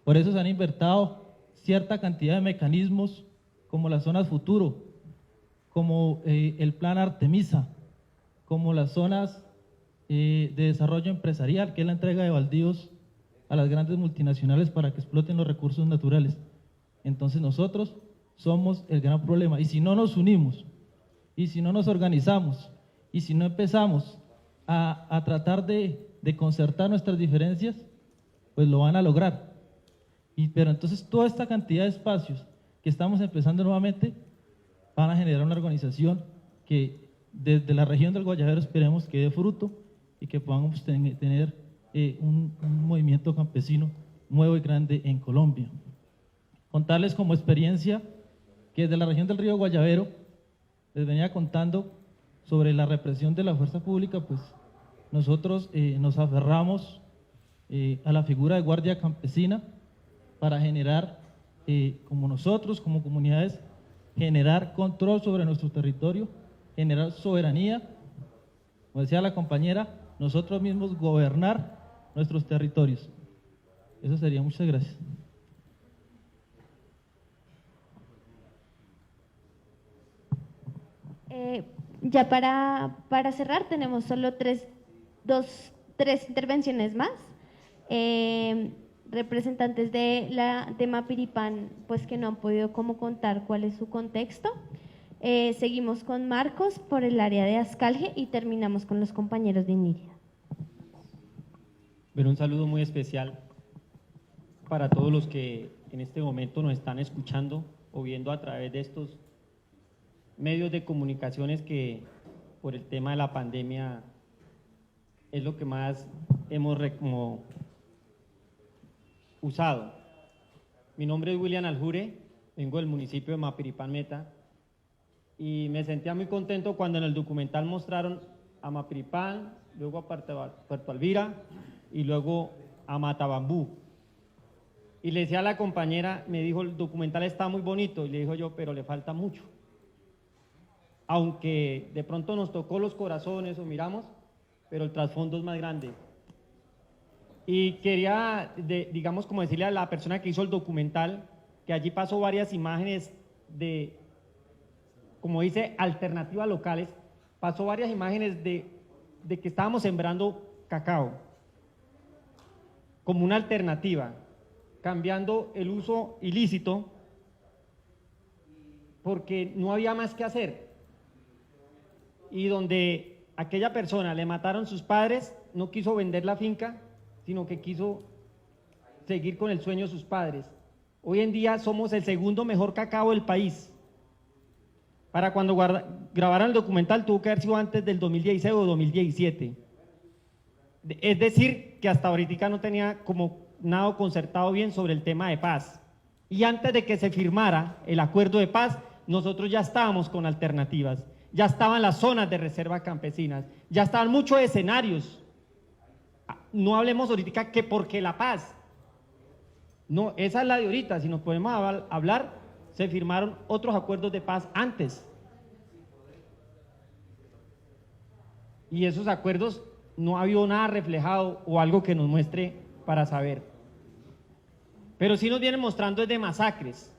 Por eso se han invertido cierta cantidad de mecanismos como las zonas futuro, como el plan Artemisa, como las zonas de desarrollo empresarial, que es la entrega de baldíos a las grandes multinacionales para que exploten los recursos naturales. Entonces nosotros somos el gran problema, y si no nos unimos, y si no nos organizamos, y si no empezamos a tratar de concertar nuestras diferencias, pues lo van a lograr. Pero entonces toda esta cantidad de espacios que estamos empezando nuevamente van a generar una organización que desde la región del Guayabero esperemos que dé fruto y que podamos tener un movimiento campesino nuevo y grande en Colombia. contarles como experiencia que desde la región del Río Guayavero les venía contando sobre la represión de la fuerza pública, pues nosotros nos aferramos a la figura de guardia campesina para generar, como nosotros, como comunidades, generar control sobre nuestro territorio, generar soberanía, como decía la compañera, nosotros mismos gobernar nuestros territorios. Eso sería, muchas gracias. Ya para cerrar, tenemos solo tres intervenciones más. Representantes de Mapiripán, pues que no han podido como contar cuál es su contexto. Seguimos con Marcos por el área de Azcalge y terminamos con los compañeros de Iniria. Pero un saludo muy especial para todos los que en este momento nos están escuchando o viendo a través de estos medios de comunicaciones que por el tema de la pandemia es lo que más hemos usado. Mi nombre es William Aljure, vengo del municipio de Mapiripán Meta y me sentía muy contento cuando en el documental mostraron a Mapiripán, luego a Puerto Alvira y luego a Matabambú. Y le decía a la compañera, me dijo, el documental está muy bonito, y le dijo yo, pero le falta mucho. Aunque de pronto nos tocó los corazones o miramos, pero el trasfondo es más grande. Y quería, digamos, como decirle a la persona que hizo el documental, que allí pasó varias imágenes de, como dice, alternativas locales, pasó varias imágenes de que estábamos sembrando cacao como una alternativa, cambiando el uso ilícito porque no había más que hacer. Y donde aquella persona le mataron sus padres, no quiso vender la finca, sino que quiso seguir con el sueño de sus padres. Hoy en día somos el segundo mejor cacao del país. Para cuando grabaran el documental tuvo que haber sido antes del 2016 o 2017. Es decir, que hasta ahorita no tenía como nada concertado bien sobre el tema de paz. Y antes de que se firmara el acuerdo de paz, nosotros ya estábamos con alternativas. Ya estaban las zonas de reserva campesinas, ya estaban muchos escenarios. No hablemos ahorita que porque la paz, no, esa es la de ahorita. Si nos podemos hablar, se firmaron otros acuerdos de paz antes. Y esos acuerdos no ha habido nada reflejado o algo que nos muestre para saber. Pero sí nos vienen mostrando es de masacres.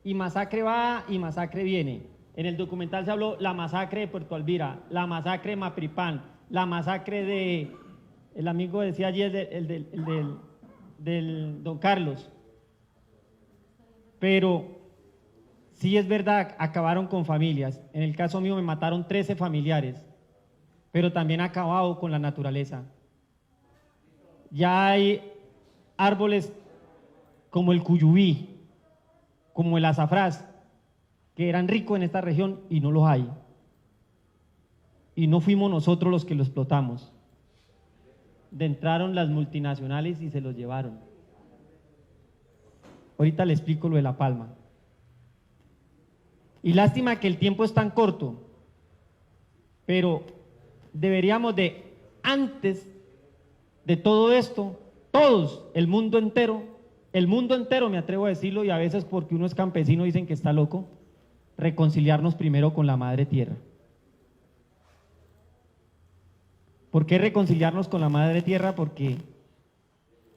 Y masacre va y masacre viene. En el documental se habló la masacre de Puerto Alvira, la masacre de Mapiripán, la masacre de, el amigo decía ayer, del don Carlos. Pero sí es verdad, acabaron con familias. En el caso mío me mataron 13 familiares, pero también ha acabado con la naturaleza. Ya hay árboles como el cuyubí, como el azafrás, que eran ricos en esta región y no los hay. Y no fuimos nosotros los que lo explotamos. Entraron las multinacionales y se los llevaron. Ahorita le explico lo de La Palma. Y lástima que el tiempo es tan corto, pero deberíamos de, antes de todo esto, todos, el mundo entero me atrevo a decirlo, y a veces porque uno es campesino dicen que está loco, reconciliarnos primero con la madre tierra. ¿Por qué reconciliarnos con la madre tierra? Porque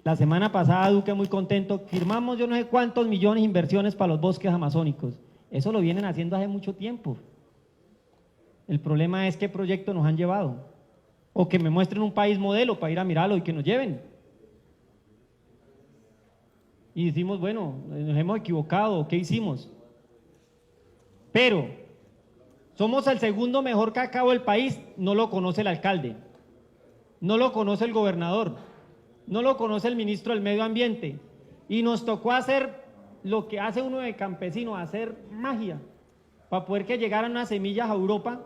la semana pasada Duque muy contento, firmamos yo no sé cuántos millones de inversiones para los bosques amazónicos. Eso lo vienen haciendo hace mucho tiempo. El problema es qué proyectos nos han llevado. O que me muestren un país modelo para ir a mirarlo y que nos lleven. Y decimos, bueno, nos hemos equivocado, ¿qué hicimos? Pero somos el segundo mejor cacao del país, no lo conoce el alcalde, no lo conoce el gobernador, no lo conoce el ministro del Medio Ambiente. Y nos tocó hacer lo que hace uno de campesino, hacer magia, para poder que llegaran unas semillas a Europa.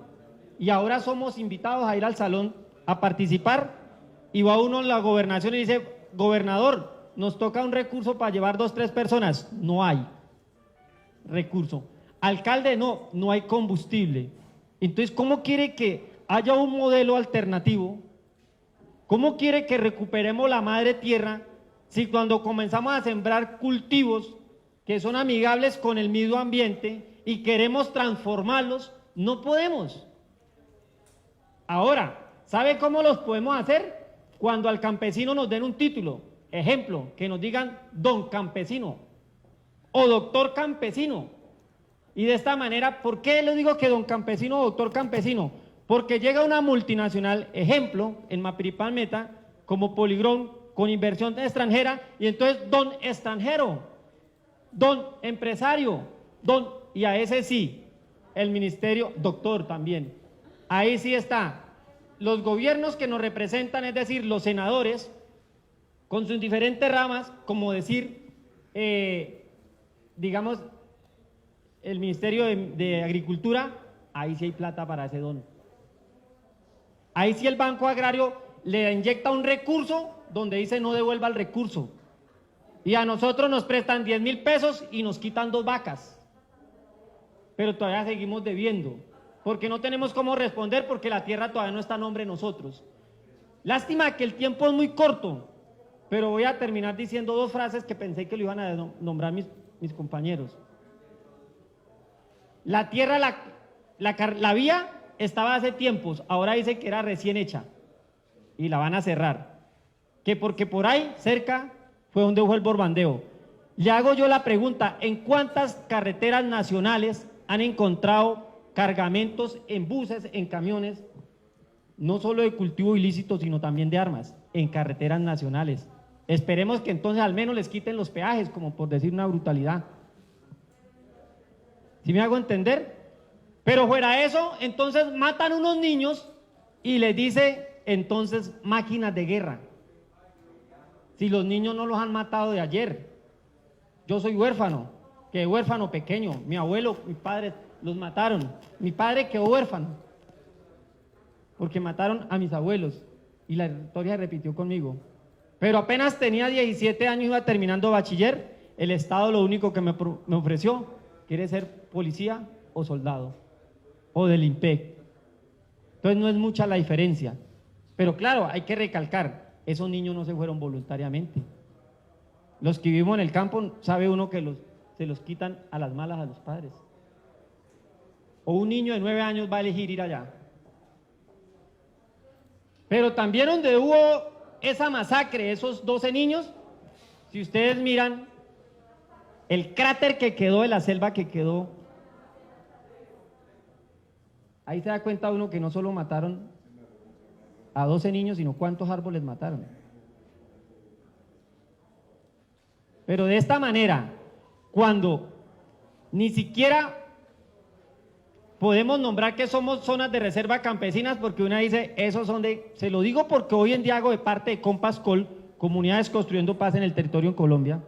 Y ahora somos invitados a ir al salón a participar, y va uno en la gobernación y dice, gobernador, nos toca un recurso para llevar 2, 3 personas, no hay recurso. Alcalde, no hay combustible. Entonces, ¿cómo quiere que haya un modelo alternativo? ¿Cómo quiere que recuperemos la madre tierra si cuando comenzamos a sembrar cultivos que son amigables con el medio ambiente y queremos transformarlos, no podemos? Ahora, ¿sabe cómo los podemos hacer? Cuando al campesino nos den un título, ejemplo, que nos digan don campesino o doctor campesino. Y de esta manera, ¿por qué le digo que don campesino o doctor campesino? Porque llega una multinacional, ejemplo, en Mapiripán Meta, como Poligron, con inversión extranjera, y entonces don extranjero, don empresario, y a ese sí, el ministerio, doctor también. Ahí sí está. Los gobiernos que nos representan, es decir, los senadores, con sus diferentes ramas, como decir, digamos, el Ministerio de Agricultura, ahí sí hay plata para ese don. Ahí sí el Banco Agrario le inyecta un recurso donde dice no devuelva el recurso. Y a nosotros nos prestan 10.000 pesos y nos quitan 2 vacas. Pero todavía seguimos debiendo, porque no tenemos cómo responder porque la tierra todavía no está a nombre de nosotros. Lástima que el tiempo es muy corto, pero voy a terminar diciendo 2 frases que pensé que lo iban a nombrar mis compañeros. La tierra, la vía estaba hace tiempos, ahora dice que era recién hecha y la van a cerrar. Que porque por ahí cerca fue donde hubo el borbandeo. Le hago yo la pregunta, ¿en cuántas carreteras nacionales han encontrado cargamentos en buses, en camiones, no solo de cultivo ilícito, sino también de armas, en carreteras nacionales? Esperemos que entonces al menos les quiten los peajes, como por decir una brutalidad. ¿Sí me hago entender? Pero fuera de eso, entonces matan unos niños y les dice entonces máquinas de guerra. Si los niños no los han matado de ayer. Yo soy huérfano, quedé huérfano pequeño, mi abuelo, mi padre los mataron, mi padre quedó huérfano, porque mataron a mis abuelos y la historia se repitió conmigo. Pero apenas tenía 17 años, iba terminando bachiller, el Estado lo único que me ofreció, quiere ser policía o soldado, o del IMPEC. Entonces no es mucha la diferencia, pero claro, hay que recalcar, esos niños no se fueron voluntariamente. Los que vivimos en el campo, sabe uno que se los quitan a las malas a los padres. O un niño de 9 años va a elegir ir allá. Pero también donde hubo esa masacre, esos 12 niños, si ustedes miran el cráter que quedó de la selva que quedó, ahí se da cuenta uno que no solo mataron a 12 niños, sino cuántos árboles mataron. Pero de esta manera, cuando ni siquiera podemos nombrar que somos zonas de reserva campesinas, porque una dice, esos son de, se lo digo porque hoy en día hago de parte de Compascol, Comunidades Construyendo Paz en el Territorio en Colombia,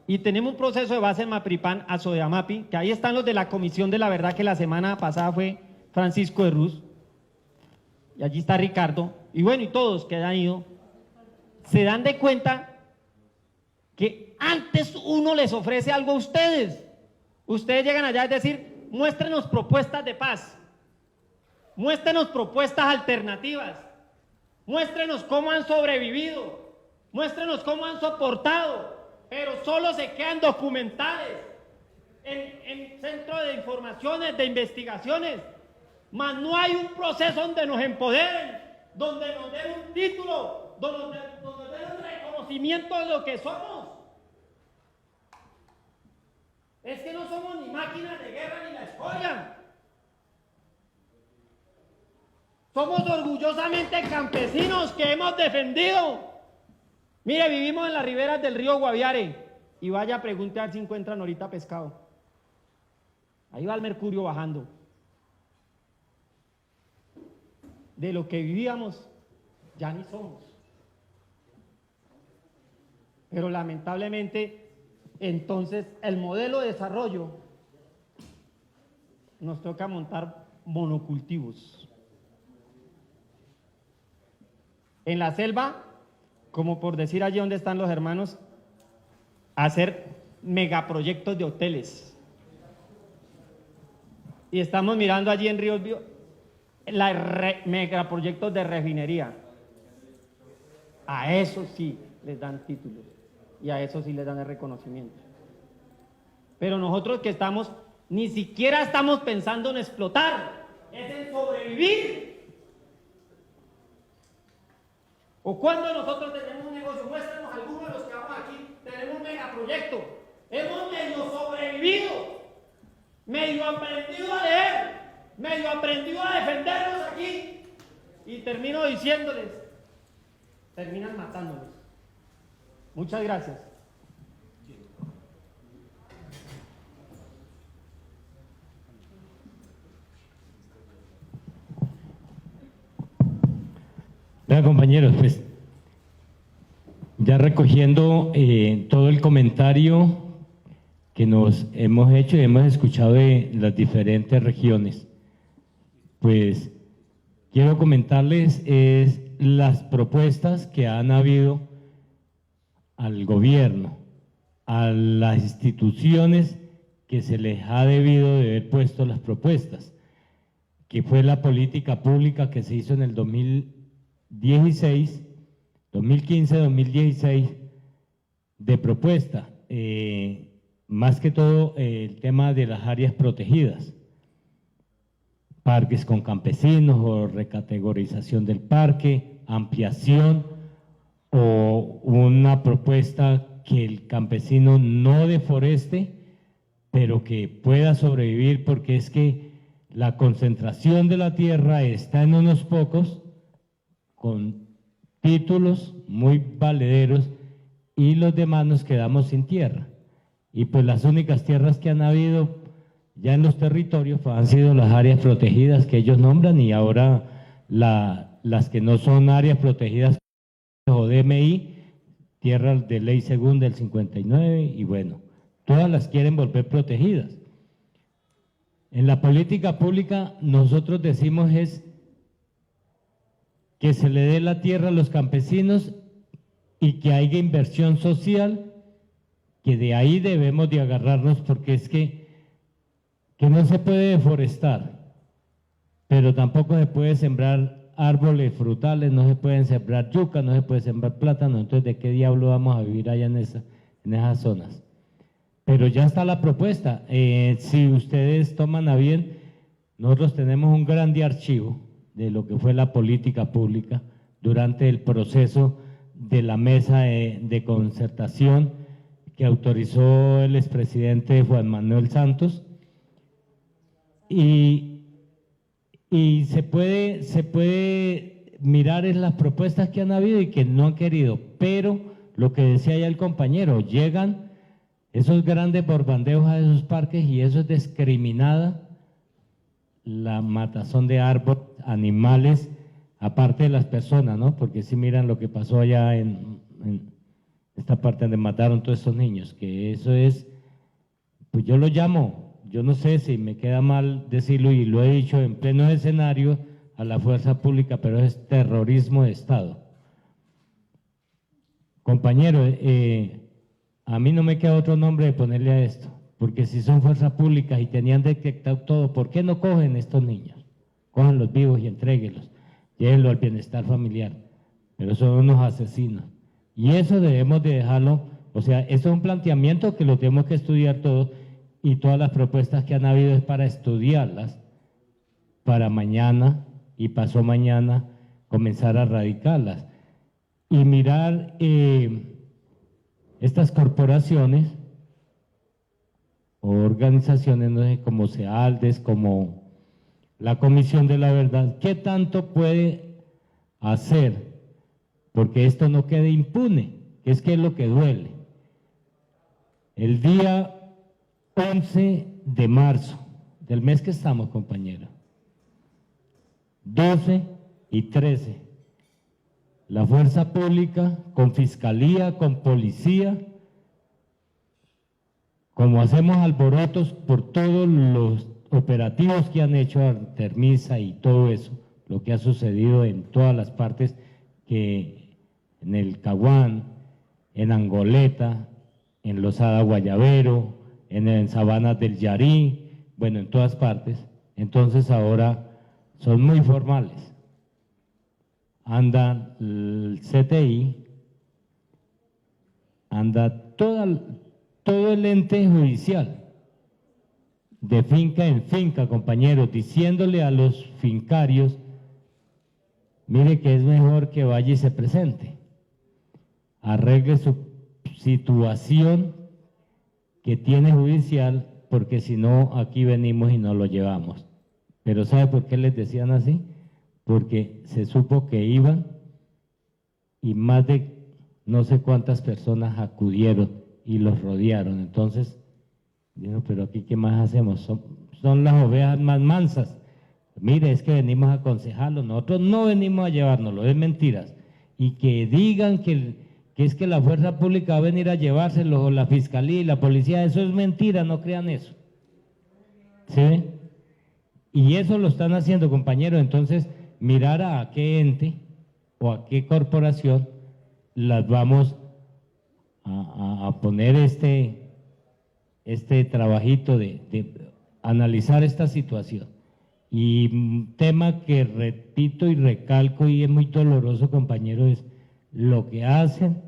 y tenemos un proceso de base en Mapiripán, Asodeamapi, que ahí están los de la Comisión de la Verdad, que la semana pasada fue Francisco de Ruz, y allí está Ricardo, y bueno, y todos que han ido, se dan de cuenta que antes uno les ofrece algo a ustedes. Ustedes llegan allá, es decir, muéstrenos propuestas de paz, muéstrenos propuestas alternativas, muéstrenos cómo han sobrevivido, muéstrenos cómo han soportado, pero solo se quedan documentales en centros de informaciones, de investigaciones, mas no hay un proceso donde nos empoderen, donde nos den un título, donde nos den un reconocimiento de lo que somos. Es que no somos ni máquinas de guerra ni la escoria. Somos orgullosamente campesinos que hemos defendido. Mire, vivimos en las riberas del río Guaviare y vaya a preguntar si encuentran ahorita pescado. Ahí va el mercurio bajando. De lo que vivíamos, ya ni somos. Pero lamentablemente, entonces, el modelo de desarrollo nos toca montar monocultivos. En la selva, como por decir allí donde están los hermanos, hacer megaproyectos de hoteles. Y estamos mirando allí en Ríos Bio megaproyectos de refinería. A eso sí les dan títulos y a eso sí les dan el reconocimiento. Pero nosotros que estamos, ni siquiera estamos pensando en explotar, es en sobrevivir. O cuando nosotros tenemos un negocio, muéstranos algunos de los que vamos aquí, tenemos un megaproyecto, hemos medio sobrevivido, medio aprendido a leer, medio aprendido a defendernos aquí, y termino diciéndoles, terminan matándonos. Muchas gracias. Vean, compañeros, pues ya recogiendo todo el comentario que nos hemos hecho y hemos escuchado de las diferentes regiones, pues quiero comentarles las propuestas que han habido al gobierno, a las instituciones que se les ha debido de haber puesto las propuestas, que fue la política pública que se hizo en el 2015-2016 de propuesta, más que todo el tema de las áreas protegidas, parques con campesinos o recategorización del parque, ampliación o una propuesta que el campesino no deforeste, pero que pueda sobrevivir, porque es que la concentración de la tierra está en unos pocos con títulos muy valederos y los demás nos quedamos sin tierra. Y pues las únicas tierras que han habido ya en los territorios han sido las áreas protegidas que ellos nombran, y ahora las que no son áreas protegidas o DMI, tierras de ley segunda del 59, y bueno, todas las quieren volver protegidas. En la política pública nosotros decimos es que se le dé la tierra a los campesinos y que haya inversión social, que de ahí debemos de agarrarnos, porque es que no se puede deforestar, pero tampoco se puede sembrar árboles frutales, no se pueden sembrar yuca, no se puede sembrar plátano. Entonces, ¿de qué diablo vamos a vivir allá en esas zonas? Pero ya está la propuesta. Si ustedes toman a bien, nosotros tenemos un grande archivo de lo que fue la política pública durante el proceso de la mesa de concertación que autorizó el expresidente Juan Manuel Santos, y se puede mirar en las propuestas que han habido y que no han querido, pero lo que decía ya el compañero, llegan esos grandes borbandeos a esos parques y eso es discriminada la matazón de árboles, animales, aparte de las personas, ¿no? Porque si miran lo que pasó allá en esta parte donde mataron todos esos niños, que eso es, pues yo lo llamo, yo no sé si me queda mal decirlo y lo he dicho en pleno escenario a la fuerza pública, pero es terrorismo de Estado. Compañero, a mí no me queda otro nombre de ponerle a esto, porque si son fuerzas públicas y tenían detectado todo, ¿por qué no cogen estos niños? Cójanlos vivos y entréguenlos, llévenlos al bienestar familiar, pero son unos asesinos. Y eso debemos de dejarlo, o sea, eso es un planteamiento que lo tenemos que estudiar todos, y todas las propuestas que han habido es para estudiarlas, para mañana y pasó mañana comenzar a radicarlas. Y mirar estas corporaciones o organizaciones, no sé, como CEALDES, como la Comisión de la Verdad, ¿qué tanto puede hacer? Porque esto no quede impune, que es lo que duele. El día 11 de marzo, del mes que estamos, compañeros, 12 y 13, la fuerza pública, con fiscalía, con policía, como hacemos alborotos por todos los operativos que han hecho Artemisa y todo eso, lo que ha sucedido en todas las partes que en el Caguán, en Angoleta, en Losada Guayabero, en Sabanas del Yarí, bueno, en todas partes. Entonces ahora son muy formales. Anda el CTI, anda todo el ente judicial, de finca en finca, compañeros, diciéndole a los fincarios, mire que es mejor que vaya y se presente, arregle su situación que tiene judicial, porque si no, aquí venimos y nos lo llevamos. Pero ¿sabe por qué les decían así? Porque se supo que iban y más de no sé cuántas personas acudieron y los rodearon. Entonces, digo, pero aquí ¿qué más hacemos? Son las ovejas más mansas. Mire, es que venimos a aconsejarlo, nosotros no venimos a llevárnoslo, es mentiras. Y que digan que es que la fuerza pública va a venir a llevárselo, o la fiscalía y la policía, eso es mentira, no crean eso. ¿Sí? Y eso lo están haciendo, compañeros. Entonces, mirar a qué ente o a qué corporación las vamos a poner este trabajito de analizar esta situación. Y un tema que repito y recalco y es muy doloroso, compañero, es lo que hacen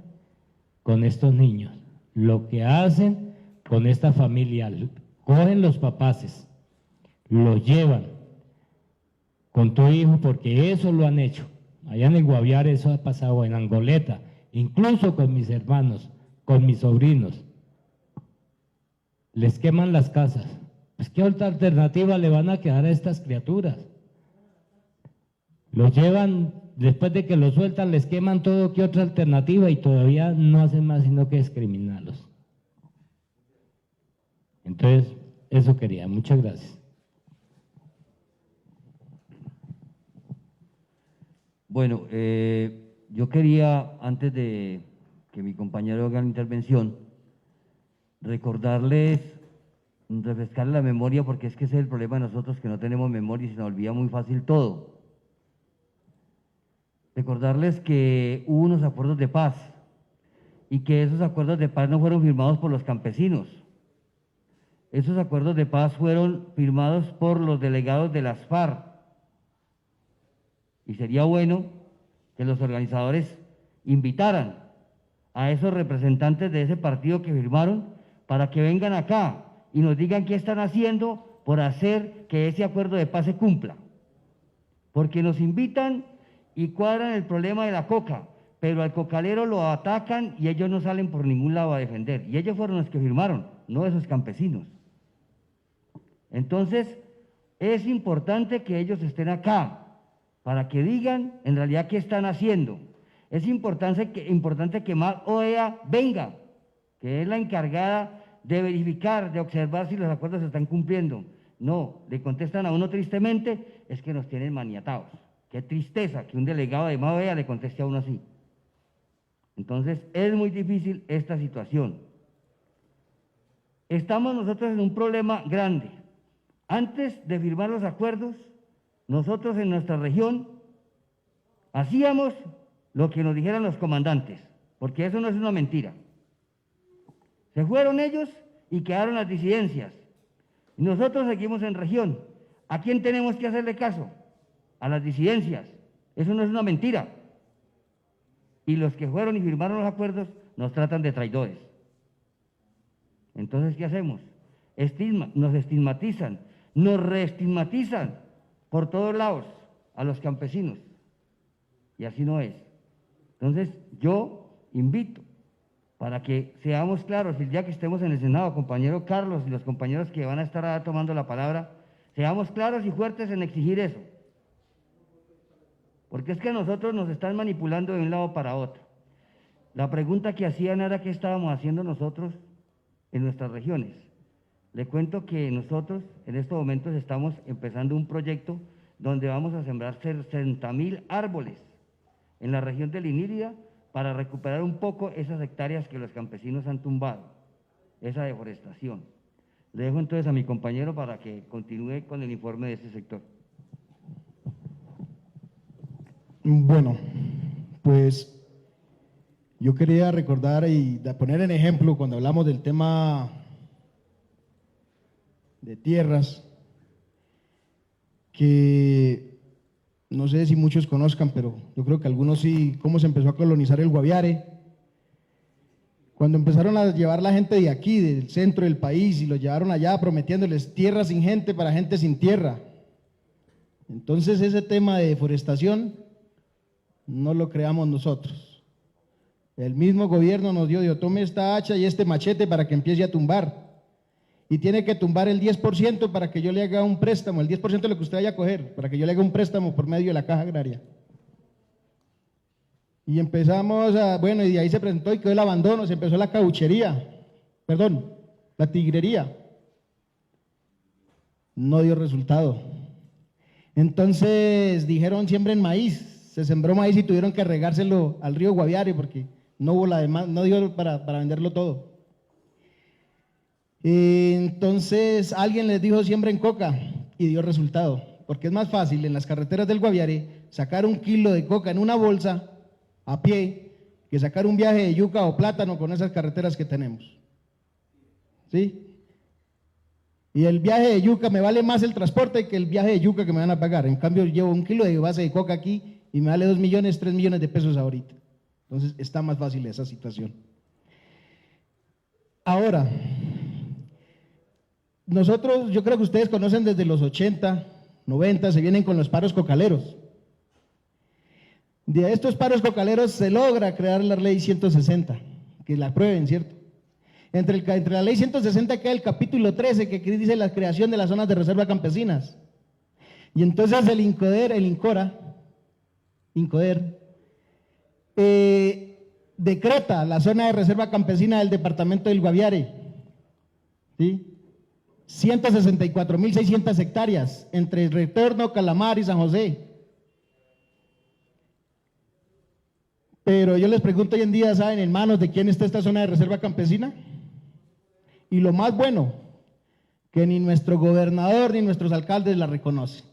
con estos niños, lo que hacen con esta familia. Cogen los papaces, los llevan con tu hijo, porque eso lo han hecho. Allá en el Guaviare eso ha pasado, en Angoleta, incluso con mis hermanos, con mis sobrinos. Les queman las casas. Pues ¿qué otra alternativa le van a quedar a estas criaturas? Los llevan, después de que los sueltan, les queman todo. ¿Qué otra alternativa? Y todavía no hacen más sino que discriminarlos. Entonces, eso quería. Muchas gracias. Bueno, yo quería, antes de que mi compañero haga la intervención, recordarles, refrescarles la memoria, porque es que ese es el problema de nosotros, que no tenemos memoria y se nos olvida muy fácil todo. Recordarles que hubo unos acuerdos de paz y que esos acuerdos de paz no fueron firmados por los campesinos. Esos acuerdos de paz fueron firmados por los delegados de las FARC. Y sería bueno que los organizadores invitaran a esos representantes de ese partido que firmaron para que vengan acá y nos digan qué están haciendo por hacer que ese acuerdo de paz se cumpla. Porque nos invitan y cuadran el problema de la coca, pero al cocalero lo atacan y ellos no salen por ningún lado a defender. Y ellos fueron los que firmaron, no esos campesinos. Entonces, es importante que ellos estén acá para que digan en realidad qué están haciendo. Es importante que más OEA venga, que es la encargada de verificar, de observar si los acuerdos se están cumpliendo. No, le contestan a uno tristemente, es que nos tienen maniatados. Qué tristeza que un delegado de OEA le conteste a uno así. Entonces, es muy difícil esta situación. Estamos nosotros en un problema grande. Antes de firmar los acuerdos, nosotros en nuestra región hacíamos lo que nos dijeran los comandantes, porque eso no es una mentira. Se fueron ellos y quedaron las disidencias. Y nosotros seguimos en región. ¿A quién tenemos que hacerle caso? A las disidencias. Eso no es una mentira. Y los que fueron y firmaron los acuerdos nos tratan de traidores. Entonces, ¿qué hacemos? Nos estigmatizan, nos reestigmatizan por todos lados a los campesinos. Y así no es. Entonces, yo invito para que seamos claros, el día que estemos en el Senado, compañero Carlos y los compañeros que van a estar tomando la palabra, seamos claros y fuertes en exigir eso. Porque es que nosotros nos están manipulando de un lado para otro. La pregunta que hacían era qué estábamos haciendo nosotros en nuestras regiones. Le cuento que nosotros en estos momentos estamos empezando un proyecto donde vamos a sembrar 60.000 árboles en la región de Linírida para recuperar un poco esas hectáreas que los campesinos han tumbado, esa deforestación. Le dejo entonces a mi compañero para que continúe con el informe de ese sector. Bueno, pues Yo quería recordar y poner en ejemplo cuando hablamos del tema de tierras, que no sé si muchos conozcan, pero yo creo que algunos sí, cómo se empezó a colonizar el Guaviare. Cuando empezaron a llevar la gente de aquí, del centro del país, y los llevaron allá prometiéndoles tierra sin gente para gente sin tierra. Entonces ese tema de deforestación no lo creamos nosotros. El mismo gobierno nos dio, tome esta hacha y este machete para que empiece a tumbar. Y tiene que tumbar el 10% para que yo le haga un préstamo, el 10% de lo que usted vaya a coger, para que yo le haga un préstamo por medio de la Caja Agraria. Y empezamos bueno, y de ahí se presentó y quedó el abandono, se empezó la la tigrería. No dio resultado. Entonces dijeron siembren maíz, se sembró maíz y tuvieron que regárselo al río Guaviare porque no hubo la demanda, no dio para venderlo todo. Entonces alguien les dijo siembren coca y dio resultado, porque es más fácil en las carreteras del Guaviare sacar 1 kilo de coca en una bolsa a pie que sacar un viaje de yuca o plátano con esas carreteras que tenemos. ¿Sí? Y el viaje de yuca me vale más el transporte que el viaje de yuca que me van a pagar. En cambio llevo 1 kilo de base de coca aquí y me vale 2 millones, 3 millones de pesos ahorita. Entonces está más fácil esa situación. Ahora, nosotros, yo creo que ustedes conocen desde los 80, 90, se vienen con los paros cocaleros. De estos paros cocaleros se logra crear la ley 160, que la aprueben, ¿cierto? Entre la ley 160 queda el capítulo 13 que dice la creación de las zonas de reserva campesinas. Y entonces el INCODER, decreta la zona de reserva campesina del departamento del Guaviare, ¿sí? 164.600 hectáreas entre el Retorno, Calamar y San José. Pero yo les pregunto hoy en día, ¿saben en manos de quién está esta zona de reserva campesina? Y lo más bueno, que ni nuestro gobernador ni nuestros alcaldes la reconocen.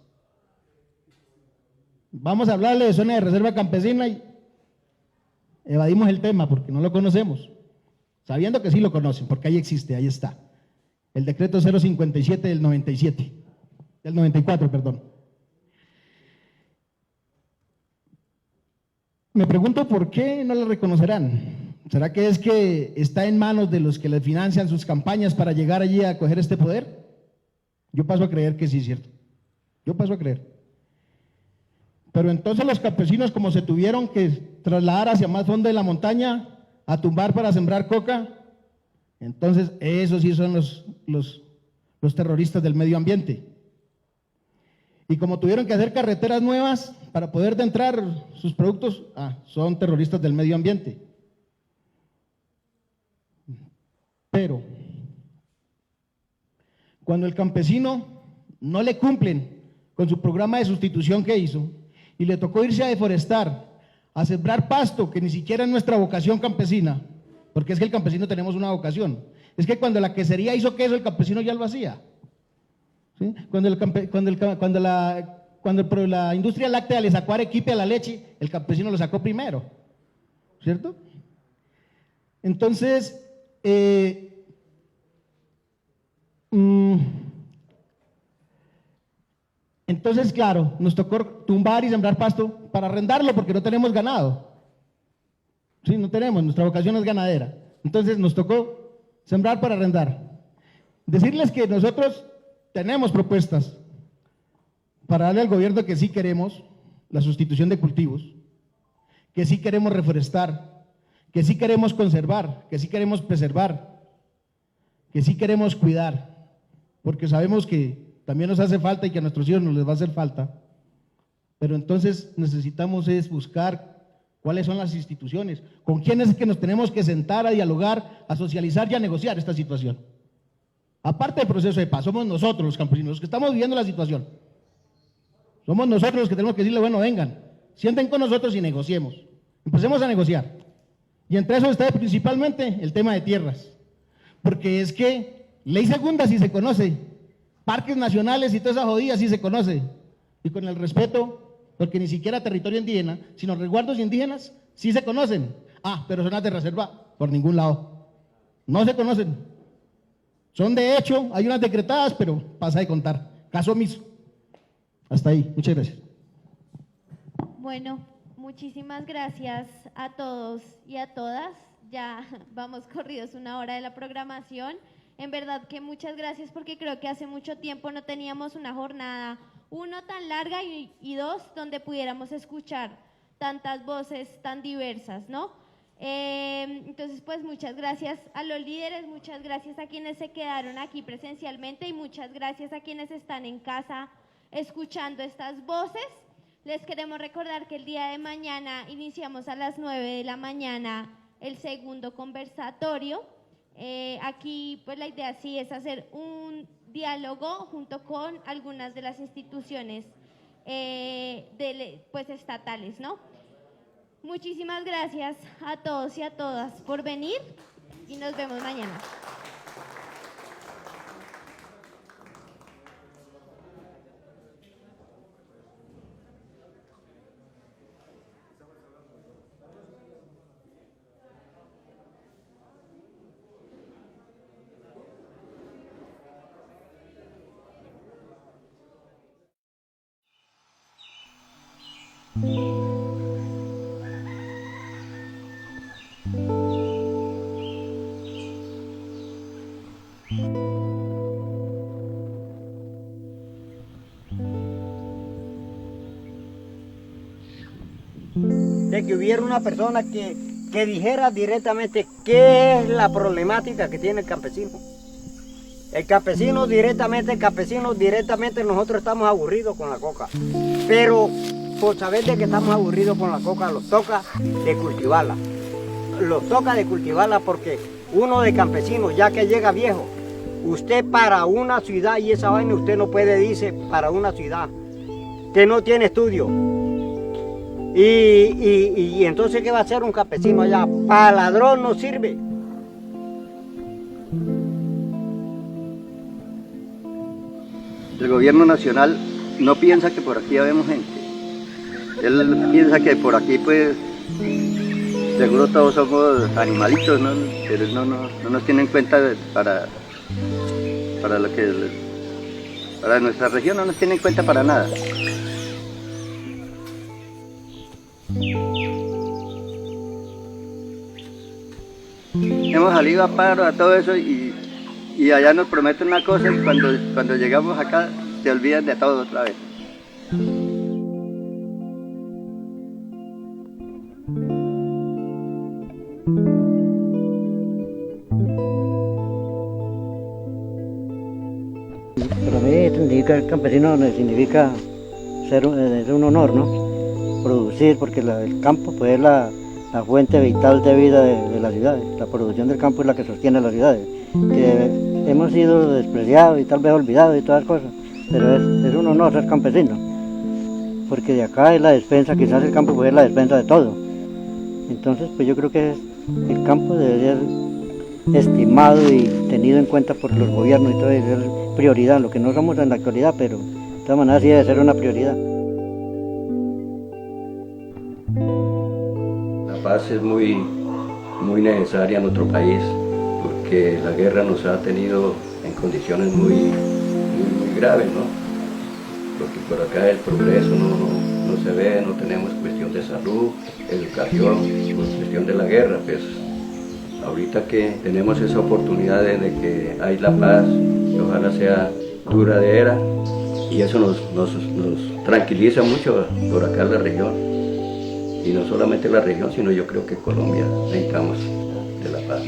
Vamos a hablarle de zona de reserva campesina y evadimos el tema porque no lo conocemos, sabiendo que sí lo conocen, porque ahí existe, ahí está. El decreto 057 del 94, perdón. Me pregunto por qué no lo reconocerán. ¿Será que es que está en manos de los que les financian sus campañas para llegar allí a coger este poder? Yo paso a creer que sí, ¿cierto? Yo paso a creer. Pero entonces los campesinos, como se tuvieron que trasladar hacia más fondo de la montaña a tumbar para sembrar coca, entonces esos sí son los terroristas del medio ambiente. Y como tuvieron que hacer carreteras nuevas para poder entrar sus productos, son terroristas del medio ambiente. Pero cuando el campesino no le cumplen con su programa de sustitución que hizo y le tocó irse a deforestar, a sembrar pasto, que ni siquiera es nuestra vocación campesina, porque es que el campesino tenemos una vocación, es que cuando la quesería hizo queso, el campesino ya lo hacía. ¿Sí? Cuando la industria láctea le sacó arequipe a la leche, el campesino lo sacó primero, ¿cierto? Entonces, claro, nos tocó tumbar y sembrar pasto para arrendarlo porque no tenemos ganado. Sí, no tenemos, nuestra vocación es ganadera. Entonces nos tocó sembrar para arrendar. Decirles que nosotros tenemos propuestas para darle al gobierno que sí queremos la sustitución de cultivos, que sí queremos reforestar, que sí queremos conservar, que sí queremos preservar, que sí queremos cuidar, porque sabemos que también nos hace falta y que a nuestros hijos nos les va a hacer falta. Pero entonces necesitamos es buscar cuáles son las instituciones, con quiénes es que nos tenemos que sentar a dialogar, a socializar y a negociar esta situación. Aparte del proceso de paz, somos nosotros los campesinos, los que estamos viviendo la situación. Somos nosotros los que tenemos que decirle, bueno, vengan, sienten con nosotros y negociemos. Empecemos a negociar. Y entre eso está principalmente el tema de tierras. Porque es que ley segunda sí se conoce, parques nacionales y toda esa jodida sí se conoce. Y con el respeto, porque ni siquiera territorio indígena, sino resguardos indígenas, sí se conocen. pero zonas de reserva por ningún lado. No se conocen. Son de hecho, hay unas decretadas, pero pasa de contar. Caso omiso. Hasta ahí. Muchas gracias. Bueno, muchísimas gracias a todos y a todas. Ya vamos corridos 1 hora de la programación. En verdad que muchas gracias porque creo que hace mucho tiempo no teníamos una jornada, 1, tan larga y 2, donde pudiéramos escuchar tantas voces tan diversas, ¿no? Entonces, pues muchas gracias a los líderes, muchas gracias a quienes se quedaron aquí presencialmente y muchas gracias a quienes están en casa escuchando estas voces. Les queremos recordar que el día de mañana iniciamos a las 9 de la mañana el segundo conversatorio. Aquí pues la idea sí es hacer un diálogo junto con algunas de las instituciones pues estatales, ¿no? Muchísimas gracias a todos y a todas por venir y nos vemos mañana. De que hubiera una persona que dijera directamente qué es la problemática que tiene el campesino. El campesino directamente nosotros estamos aburridos con la coca. Pero por saber de que estamos aburridos con la coca, los toca de cultivarla. Los toca de cultivarla porque uno de campesino, ya que llega viejo, usted para una ciudad, y esa vaina usted no puede, dice, para una ciudad que no tiene estudio. Y entonces, ¿qué va a hacer un campesino allá? Para ladrón no sirve. El gobierno nacional no piensa que por aquí habemos gente. Él piensa que por aquí, pues, seguro todos somos animalitos, ¿no? Pero no nos tienen en cuenta para lo que... Para nuestra región no nos tienen en cuenta para nada. Hemos salido a paro, a todo eso, y allá nos prometen una cosa y cuando llegamos acá se olvidan de todo otra vez. Para mí significa campesino significa ser un honor, ¿no? Producir, porque el campo pues, es la fuente vital de vida de las ciudades. La producción del campo es la que sostiene las ciudades. Que hemos sido despreciados y tal vez olvidados y todas las cosas, pero es un honor ser campesino, porque de acá es la despensa, quizás el campo pues, es la despensa de todo. Entonces pues yo creo que el campo debe ser estimado y tenido en cuenta por los gobiernos y todo, debe ser prioridad, lo que no somos en la actualidad, pero de todas maneras sí debe ser una prioridad. La paz es muy necesaria en nuestro país, porque la guerra nos ha tenido en condiciones muy graves, ¿no? Porque por acá el progreso no se ve, no tenemos cuestión de salud, educación, por cuestión de la guerra, pues ahorita que tenemos esa oportunidad de que hay la paz, y ojalá sea duradera, y eso nos tranquiliza mucho por acá en la región, y no solamente la región, sino yo creo que Colombia necesitamos de la paz.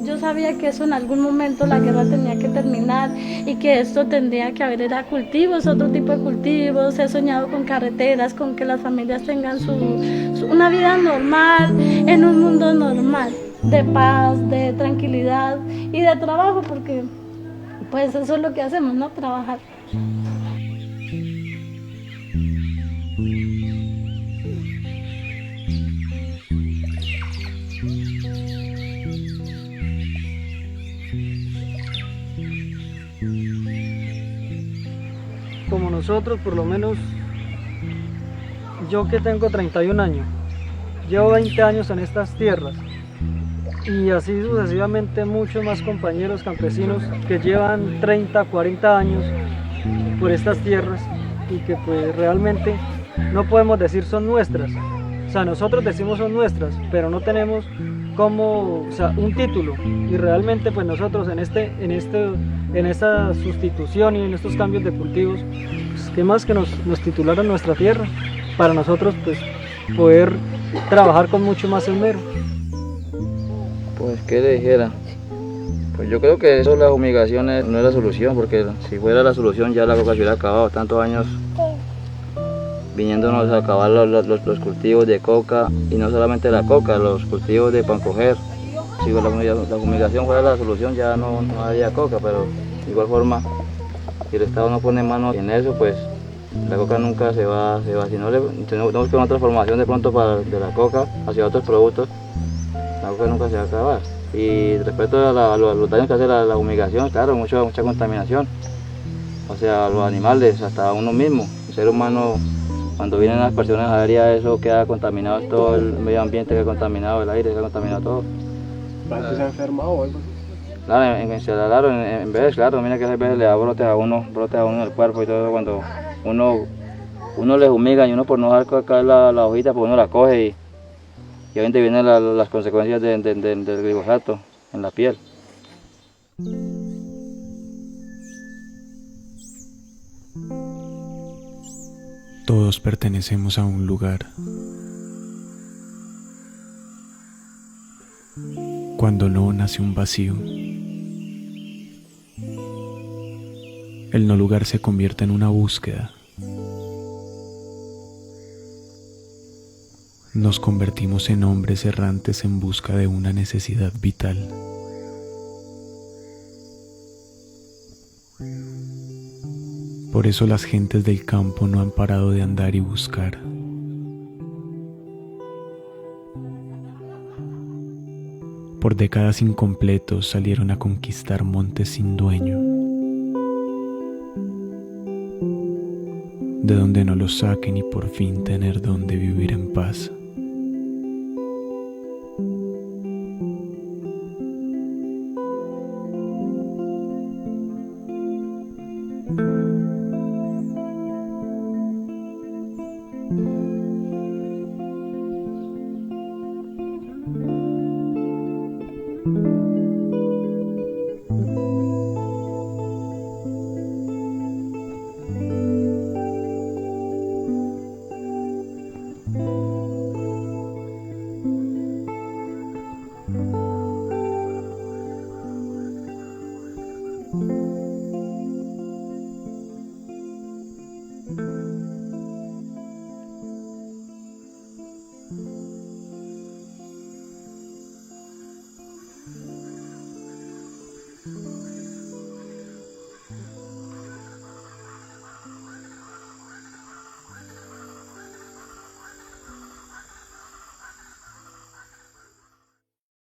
Yo sabía que eso en algún momento la guerra tenía que terminar y que esto tendría que haber era cultivos, otro tipo de cultivos. He soñado con carreteras, con que las familias tengan una vida normal, en un mundo normal, de paz, de tranquilidad y de trabajo, porque pues eso es lo que hacemos, ¿no? Trabajar. nosotros, por lo menos yo que tengo 31 años, llevo 20 años en estas tierras y así sucesivamente muchos más compañeros campesinos que llevan 30, 40 años por estas tierras y que pues realmente no podemos decir son nuestras. O sea, nosotros decimos son nuestras, pero no tenemos como, o sea, un título, y realmente pues nosotros en esta sustitución y en estos cambios de cultivos, pues, qué más que nos titularan nuestra tierra, para nosotros pues poder trabajar con mucho más esmero. Pues qué le dijera, pues yo creo que eso de las humigaciones no es la solución, porque si fuera la solución ya la coca se hubiera acabado, tantos años viniéndonos a acabar los cultivos de coca, y no solamente la coca, los cultivos de pan coger. Si la fumigación fuera la solución ya no había coca, pero de igual forma, si el Estado no pone mano en eso, pues la coca nunca se va. Si no tenemos que una transformación de pronto de la coca hacia otros productos, la coca nunca se va a acabar. Y respecto a los daños que hace la fumigación, claro, mucha contaminación, o sea, los animales, hasta uno mismo, el ser humano. Cuando vienen las personas aéreas, eso queda contaminado, todo el medio ambiente queda contaminado, el aire queda contaminado, todo. ¿Se ha enfermado o algo? Claro, en vez, claro, mira que a veces le da brotes a uno en el cuerpo y todo eso, cuando uno le fumiga y uno por no dejar caer la hojita, pues uno la coge y obviamente vienen las consecuencias del glifosato en la piel. Todos pertenecemos a un lugar. Cuando no, nace un vacío. El no lugar se convierte en una búsqueda. Nos convertimos en hombres errantes en busca de una necesidad vital. Por eso las gentes del campo no han parado de andar y buscar. Por décadas incompletos salieron a conquistar montes sin dueño, de donde no los saquen y por fin tener donde vivir en paz.